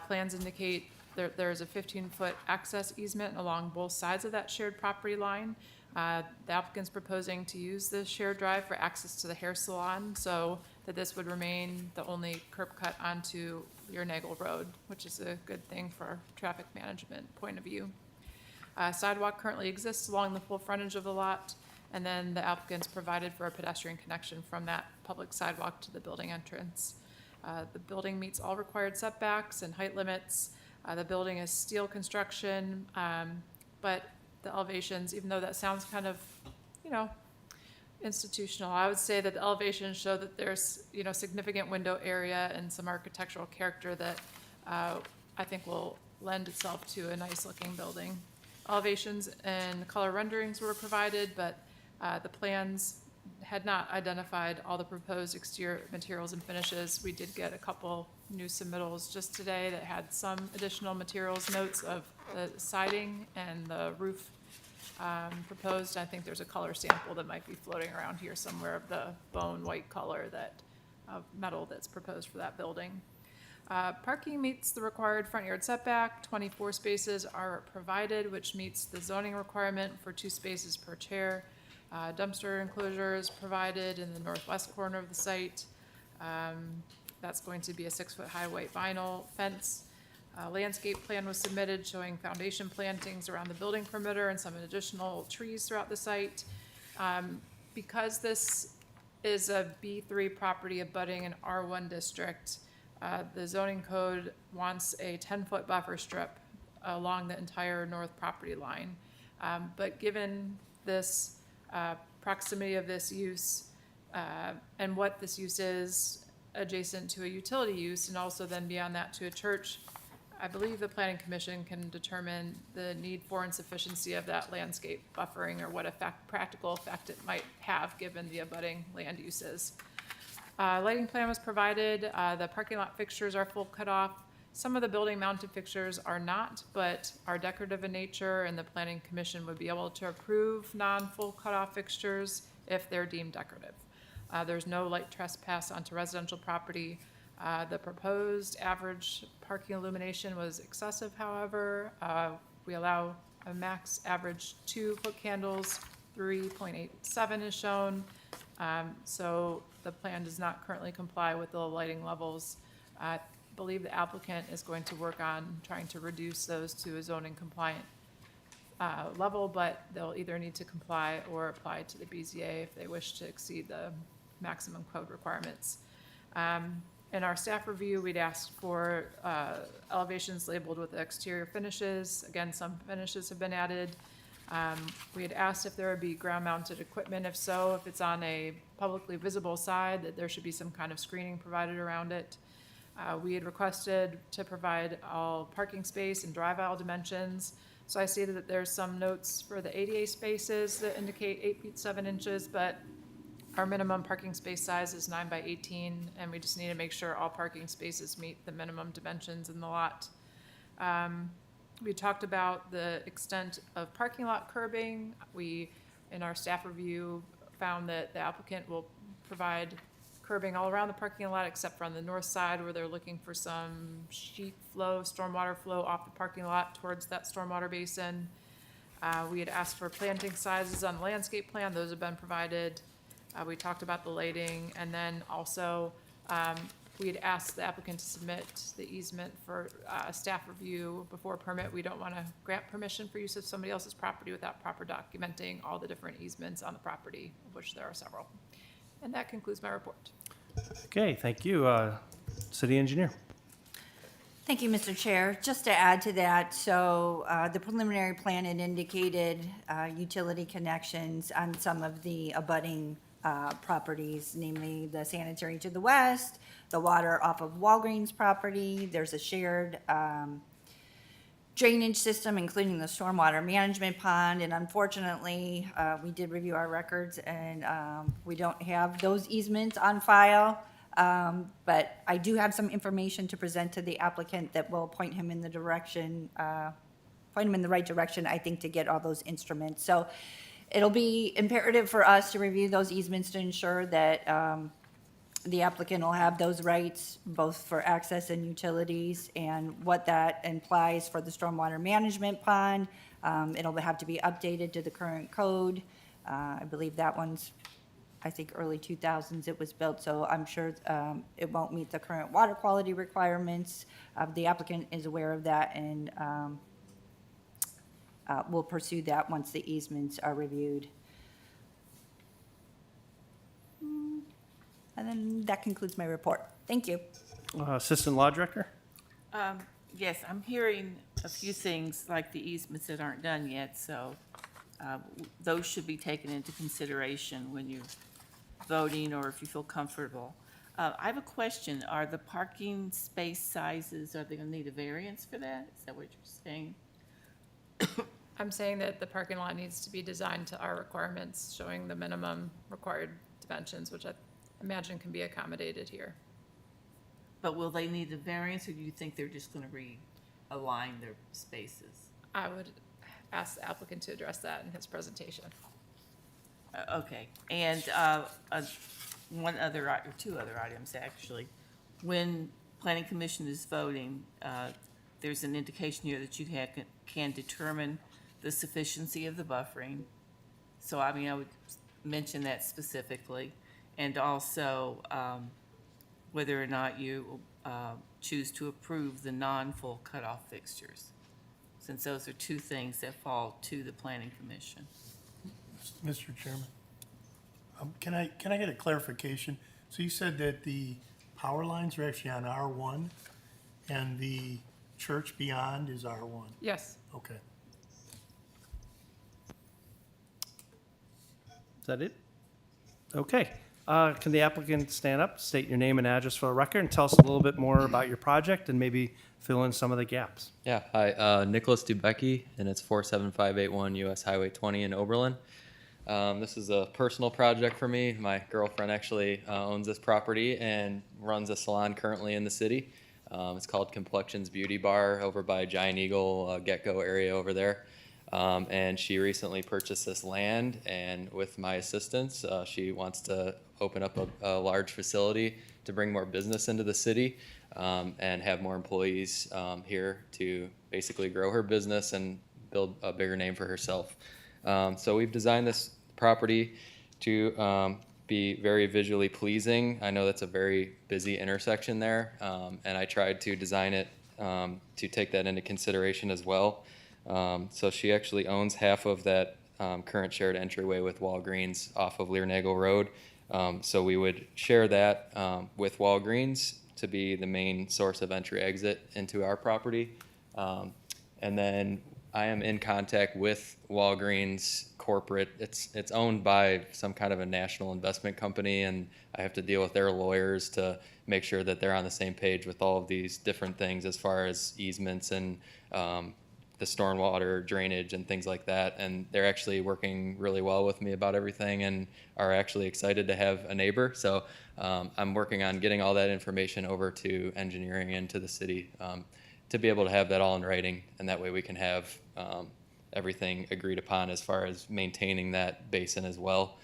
Plans indicate there is a 15-foot access easement along both sides of that shared property line. The applicant's proposing to use this shared drive for access to the hair salon, so that this would remain the only curb cut onto Lear Nagel Road, which is a good thing for traffic management point of view. Sidewalk currently exists along the full frontage of the lot, and then the applicant's provided for a pedestrian connection from that public sidewalk to the building entrance. The building meets all required setbacks and height limits. The building is steel construction, but the elevations, even though that sounds kind of, institutional, I would say that the elevations show that there's, significant window area and some architectural character that I think will lend itself to a nice-looking building. Elevations and color renderings were provided, but the plans had not identified all the proposed exterior materials and finishes. We did get a couple new submittals just today that had some additional materials notes of the siding and the roof proposed. I think there's a color sample that might be floating around here somewhere of the bone white color of metal that's proposed for that building. Parking meets the required front yard setback. 24 spaces are provided, which meets the zoning requirement for 2 spaces per chair. Dumpster enclosure is provided in the northwest corner of the site. That's going to be a 6-foot high white vinyl fence. Landscape plan was submitted showing foundation plantings around the building perimeter and some additional trees throughout the site. Because this is a B3 property abutting an R1 district, the zoning code wants a 10-foot buffer strip along the entire north property line. But given this proximity of this use and what this use is adjacent to a utility use, and also then beyond that to a church, I believe the planning commission can determine the need for and sufficiency of that landscape buffering, or what practical effect it might have given the abutting land uses. Lighting plan was provided. The parking lot fixtures are full cutoff. Some of the building mounted fixtures are not, but are decorative in nature, and the planning commission would be able to approve non-full cutoff fixtures if they're deemed decorative. There's no light trespass onto residential property. The proposed average parking illumination was excessive, however. We allow a max average 2-foot candles, 3.87 is shown. So the plan does not currently comply with the lighting levels. I believe the applicant is going to work on trying to reduce those to a zoning compliant level, but they'll either need to comply or apply to the BZA if they wish to exceed the maximum code requirements. In our staff review, we'd asked for elevations labeled with exterior finishes. Again, some finishes have been added. We had asked if there would be ground-mounted equipment. If so, if it's on a publicly visible side, that there should be some kind of screening provided around it. We had requested to provide all parking space and drive aisle dimensions. So I see that there's some notes for the ADA spaces that indicate 8 feet 7 inches, but our minimum parking space size is 9 by 18, and we just need to make sure all parking spaces meet the minimum dimensions in the lot. We talked about the extent of parking lot curbing. We, in our staff review, found that the applicant will provide curbing all around the parking lot except for on the north side, where they're looking for some sheet flow, stormwater flow off the parking lot towards that stormwater basin. We had asked for planting sizes on the landscape plan. Those have been provided. We talked about the lighting, and then also we had asked the applicant to submit the easement for staff review before permit. We don't want to grant permission for use of somebody else's property without proper documenting all the different easements on the property, of which there are several. And that concludes my report. Okay, thank you. City engineer. Thank you, Mr. Chair. Just to add to that, so the preliminary plan had indicated utility connections on some of the abutting properties, namely the sanitary to the west, the water off of Walgreens property. There's a shared drainage system, including the stormwater management pond. And unfortunately, we did review our records, and we don't have those easements on file. But I do have some information to present to the applicant that will point him in the direction, point him in the right direction, I think, to get all those instruments. So it'll be imperative for us to review those easements to ensure that the applicant will have those rights, both for access and utilities, and what that implies for the stormwater management pond. It'll have to be updated to the current code. I believe that one's, I think, early 2000s it was built, so I'm sure it won't meet the current water quality requirements. The applicant is aware of that, and we'll pursue that once the easements are reviewed. And then that concludes my report. Thank you. Assistant Law Director. Yes, I'm hearing a few things like the easements that aren't done yet, so those should be taken into consideration when you're voting or if you feel comfortable. I have a question. Are the parking space sizes, are they going to need a variance for that? Is that what you're saying? I'm saying that the parking lot needs to be designed to our requirements, showing the minimum required dimensions, which I imagine can be accommodated here. But will they need a variance, or do you think they're just gonna realign their spaces? I would ask the applicant to address that in his presentation. Okay, and one other, or two other items, actually. When planning commission is voting, there's an indication here that you can determine the sufficiency of the buffering. So, I mean, I would mention that specifically. And also, whether or not you choose to approve the non-full cutoff fixtures, since those are two things that fall to the planning commission. Mr. Chairman, can I get a clarification? So you said that the power lines are actually on R1 and the church beyond is R1? Yes. Okay. Is that it? Okay. Can the applicant stand up, state your name and address for the record, and tell us a little bit more about your project and maybe fill in some of the gaps? Yeah, hi, Nicholas Dubecki, and it's 47581 US Highway 20 in Oberlin. This is a personal project for me. My girlfriend actually owns this property and runs a salon currently in the city. It's called Complexions Beauty Bar over by Giant Eagle, Get-Go area over there. And she recently purchased this land, and with my assistance, she wants to open up a large facility to bring more business into the city and have more employees here to basically grow her business and build a bigger name for herself. So we've designed this property to be very visually pleasing. I know that's a very busy intersection there, and I tried to design it to take that into consideration as well. So she actually owns half of that current shared entryway with Walgreens off of Learnagle Road. So we would share that with Walgreens to be the main source of entry-exit into our property. And then I am in contact with Walgreens corporate. It's owned by some kind of a national investment company, and I have to deal with their lawyers to make sure that they're on the same page with all of these different things as far as easements and the stormwater drainage and things like that. And they're actually working really well with me about everything and are actually excited to have a neighbor. So I'm working on getting all that information over to engineering and to the city to be able to have that all in writing, and that way we can have everything agreed upon as far as maintaining that basin as well.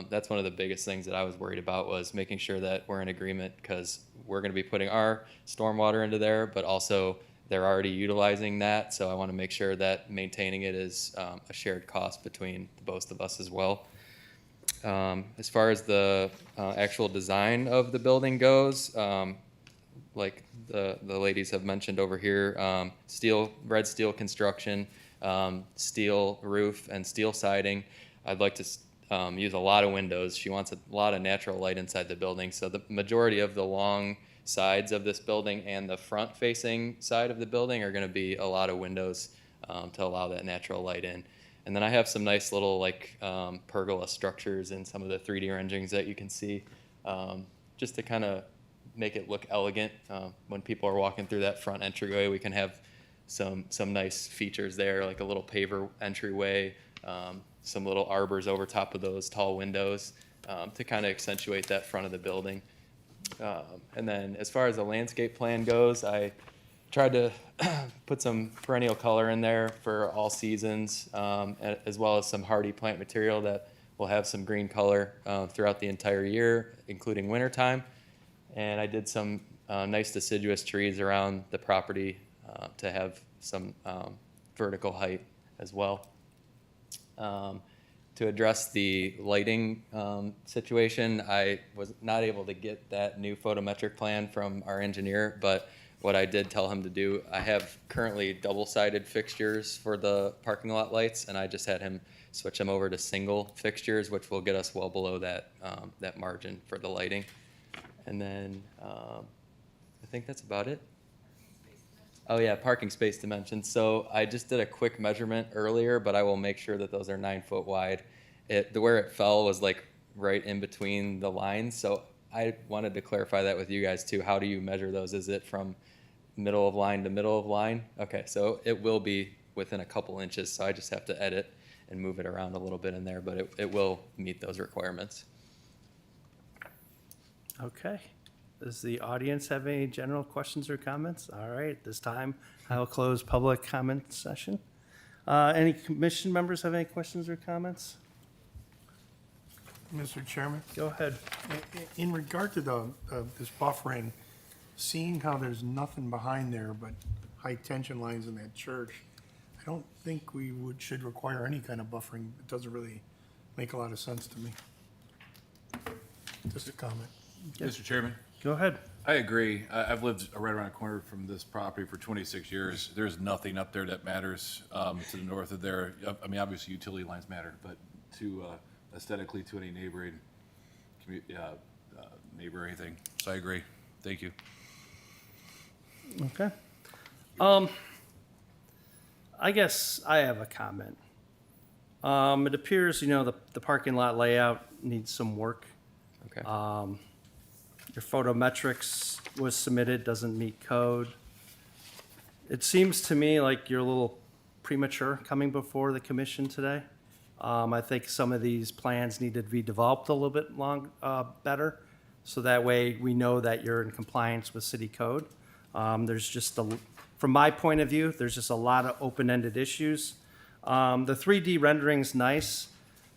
That's one of the biggest things that I was worried about, was making sure that we're in agreement, because we're going to be putting our stormwater into there, but also they're already utilizing that. So I want to make sure that maintaining it is a shared cost between the both of us as well. As far as the actual design of the building goes, like the ladies have mentioned over here, red steel construction, steel roof, and steel siding. I'd like to use a lot of windows. She wants a lot of natural light inside the building. So the majority of the long sides of this building and the front facing side of the building are going to be a lot of windows to allow that natural light in. And then I have some nice little pergola structures in some of the 3D renderings that you can see, just to kind of make it look elegant. When people are walking through that front entryway, we can have some nice features there, like a little paver entryway, some little arbors over top of those tall windows to kind of accentuate that front of the building. And then as far as the landscape plan goes, I tried to put some perennial color in there for all seasons, as well as some hardy plant material that will have some green color throughout the entire year, including wintertime. And I did some nice deciduous trees around the property to have some vertical height as well. To address the lighting situation, I was not able to get that new photometric plan from our engineer, but what I did tell him to do, I have currently double-sided fixtures for the parking lot lights, and I just had him switch them over to single fixtures, which will get us well below that, that margin for the lighting. And then I think that's about it. Oh yeah, parking space dimensions. So I just did a quick measurement earlier, but I will make sure that those are 9 foot wide. Where it fell was like right in between the lines. So I wanted to clarify that with you guys too. How do you measure those? Is it from middle of line to middle of line? Okay, so it will be within a couple inches, so I just have to edit and move it around a little bit in there, but it will meet those requirements. Okay. Does the audience have any general questions or comments? All right, this time I'll close public comment session. Any commission members have any questions or comments? Mr. Chairman, Go ahead. in regard to this buffering, seeing how there's nothing behind there but high tension lines in that church, I don't think we should require any kind of buffering. It doesn't really make a lot of sense to me. Just a comment. Mr. Chairman, Go ahead. I agree. I've lived right around the corner from this property for 26 years. There's nothing up there that matters to the north of there. I mean, obviously utility lines matter, but to aesthetically to any neighboring neighbor or anything. So I agree. Thank you. Okay. I guess I have a comment. It appears, the parking lot layout needs some work. Okay. Your photometrics was submitted, doesn't meet code. It seems to me like you're a little premature coming before the commission today. I think some of these plans need to be developed a little bit better, so that way we know that you're in compliance with city code. From my point of view, there's just a lot of open-ended issues. The 3D rendering's nice.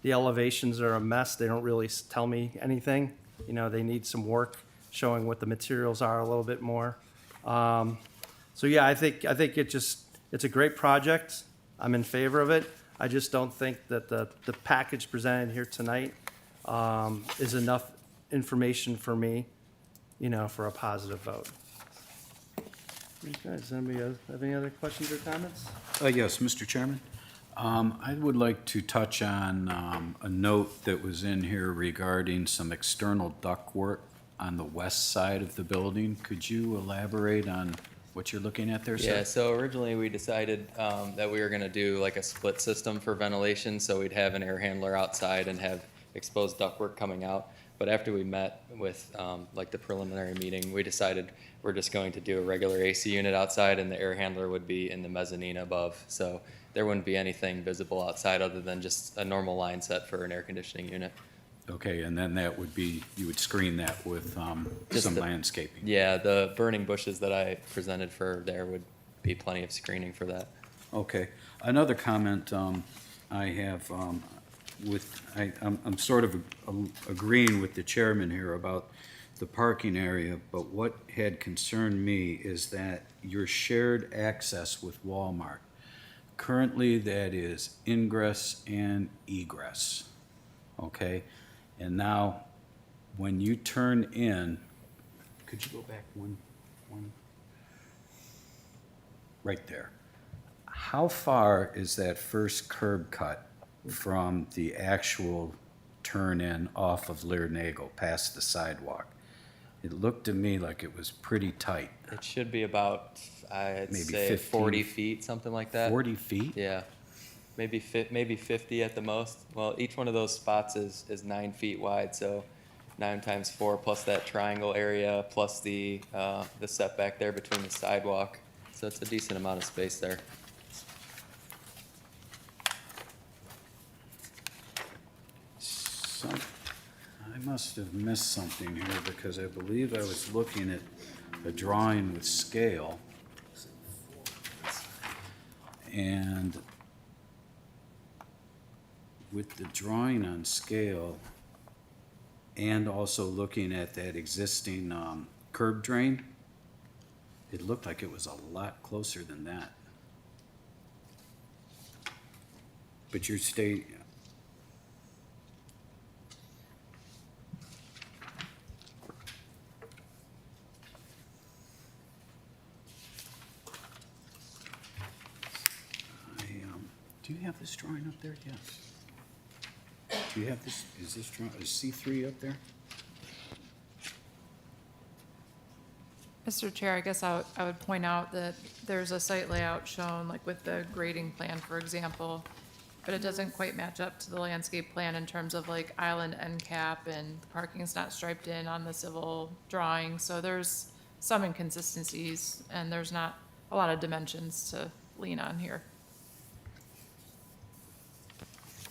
The elevations are a mess. They don't really tell me anything. They need some work showing what the materials are a little bit more. So yeah, I think it's a great project. I'm in favor of it. I just don't think that the package presented here tonight is enough information for me, for a positive vote. Okay, does anybody have any other questions or comments? Yes, Mr. Chairman. I would like to touch on a note that was in here regarding some external ductwork on the west side of the building. Could you elaborate on what you're looking at there, sir? Yeah, so originally we decided that we were gonna do like a split system for ventilation, so we'd have an air handler outside and have exposed ductwork coming out. But after we met with like the preliminary meeting, we decided we're just going to do a regular AC unit outside and the air handler would be in the mezzanine above. So there wouldn't be anything visible outside other than just a normal line set for an air conditioning unit. Okay, and then that would be, you would screen that with Just some the- landscaping. Yeah, the burning bushes that I presented for there would be plenty of screening for that. Okay. Another comment I have I'm sort of agreeing with the chairman here about the parking area, but what had concerned me is that your shared access with Walmart. Currently, that is ingress and egress, okay? And now, when you turn in, could you go back one? Right there. How far is that first curb cut from the actual turn in off of Lear-Nagel past the sidewalk? It looked to me like it was pretty tight. It should be about, I'd Maybe say 15. 40 feet, something like that. 40 feet? Yeah, maybe 50 at the most. Well, each one of those spots is 9 feet wide, so 9 times 4 plus that triangle area plus the setback there between the sidewalk. So it's a decent amount of space there. I must have missed something here because I believe I was looking at a drawing with scale. And with the drawing on scale and also looking at that existing curb drain, it looked like it was a lot closer than that. But you're do you have this drawing up there? Yes. Do you have this, is this drawing, is C3 up there? Mr. Chair, I guess I would point out that there's a site layout shown, like with the grading plan, for example, but it doesn't quite match up to the landscape plan in terms of like island end cap, and the parking is not striped in on the civil drawing, so there's some inconsistencies, and there's not a lot of dimensions to lean on here.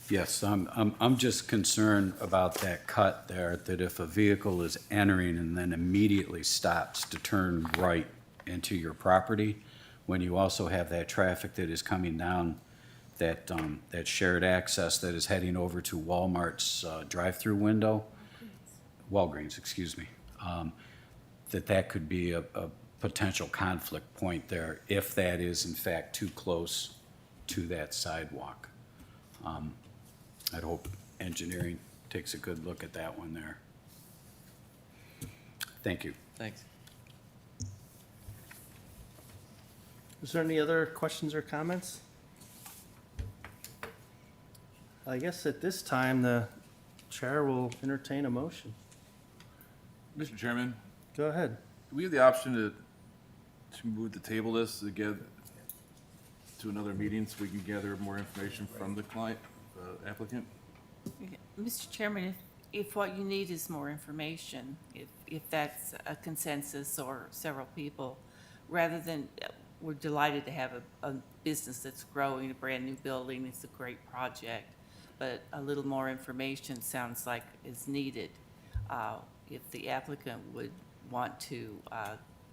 Yes, I'm just concerned about that cut there, that if a vehicle is entering and then immediately stops to turn right into your property, when you also have that traffic that is coming down that, that shared access that is heading over to Walmart's drive-through window, Walgreens, excuse me, that could be a potential conflict point there if that is in fact too close to that sidewalk. I'd hope engineering takes a good look at that one there. Thank you. Thanks. Is there any other questions or comments? I guess at this time, the chair will entertain a motion. Mr. Chairman, Go ahead. do we have the option to move the table this to get to another meeting so we can gather more information from the client, applicant? Mr. Chairman, if what you need is more information, if that's a consensus or several people, rather than, we're delighted to have a business that's growing, a brand-new building, it's a great project, but a little more information sounds like is needed. If the applicant would want to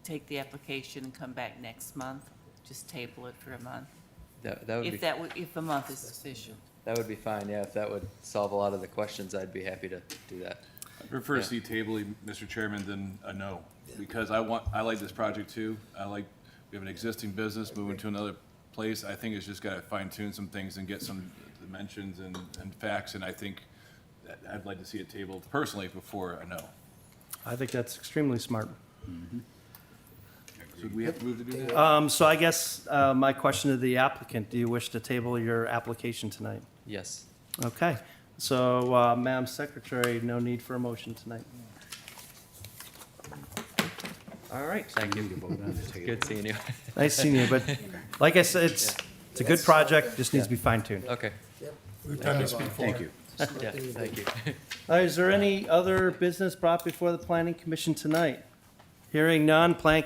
take the application and come back next month, just table it for a month. That would be, If a month is sufficient. that would be fine, yeah, if that would solve a lot of the questions, I'd be happy to do that. I prefer to Yeah. see tabling, Mr. Chairman, than a no, because I like this project too. We have an existing business moving to another place. I think it's just gotta fine tune some things and get some dimensions and facts, and I think that I'd like to see it tabled personally before a no. I think that's extremely smart. So do we have to move to do that? So I guess my question to the applicant, do you wish to table your application tonight? Yes. Okay, so Madam Secretary, no need for a motion tonight. All right, Thank you. Good seeing you. nice seeing you, but like I said, it's a good project, just needs to be fine-tuned. Okay, We've done this before. Thank you. yeah, thank you. Is there any other business brought before the Planning Commission tonight? Hearing none, Planning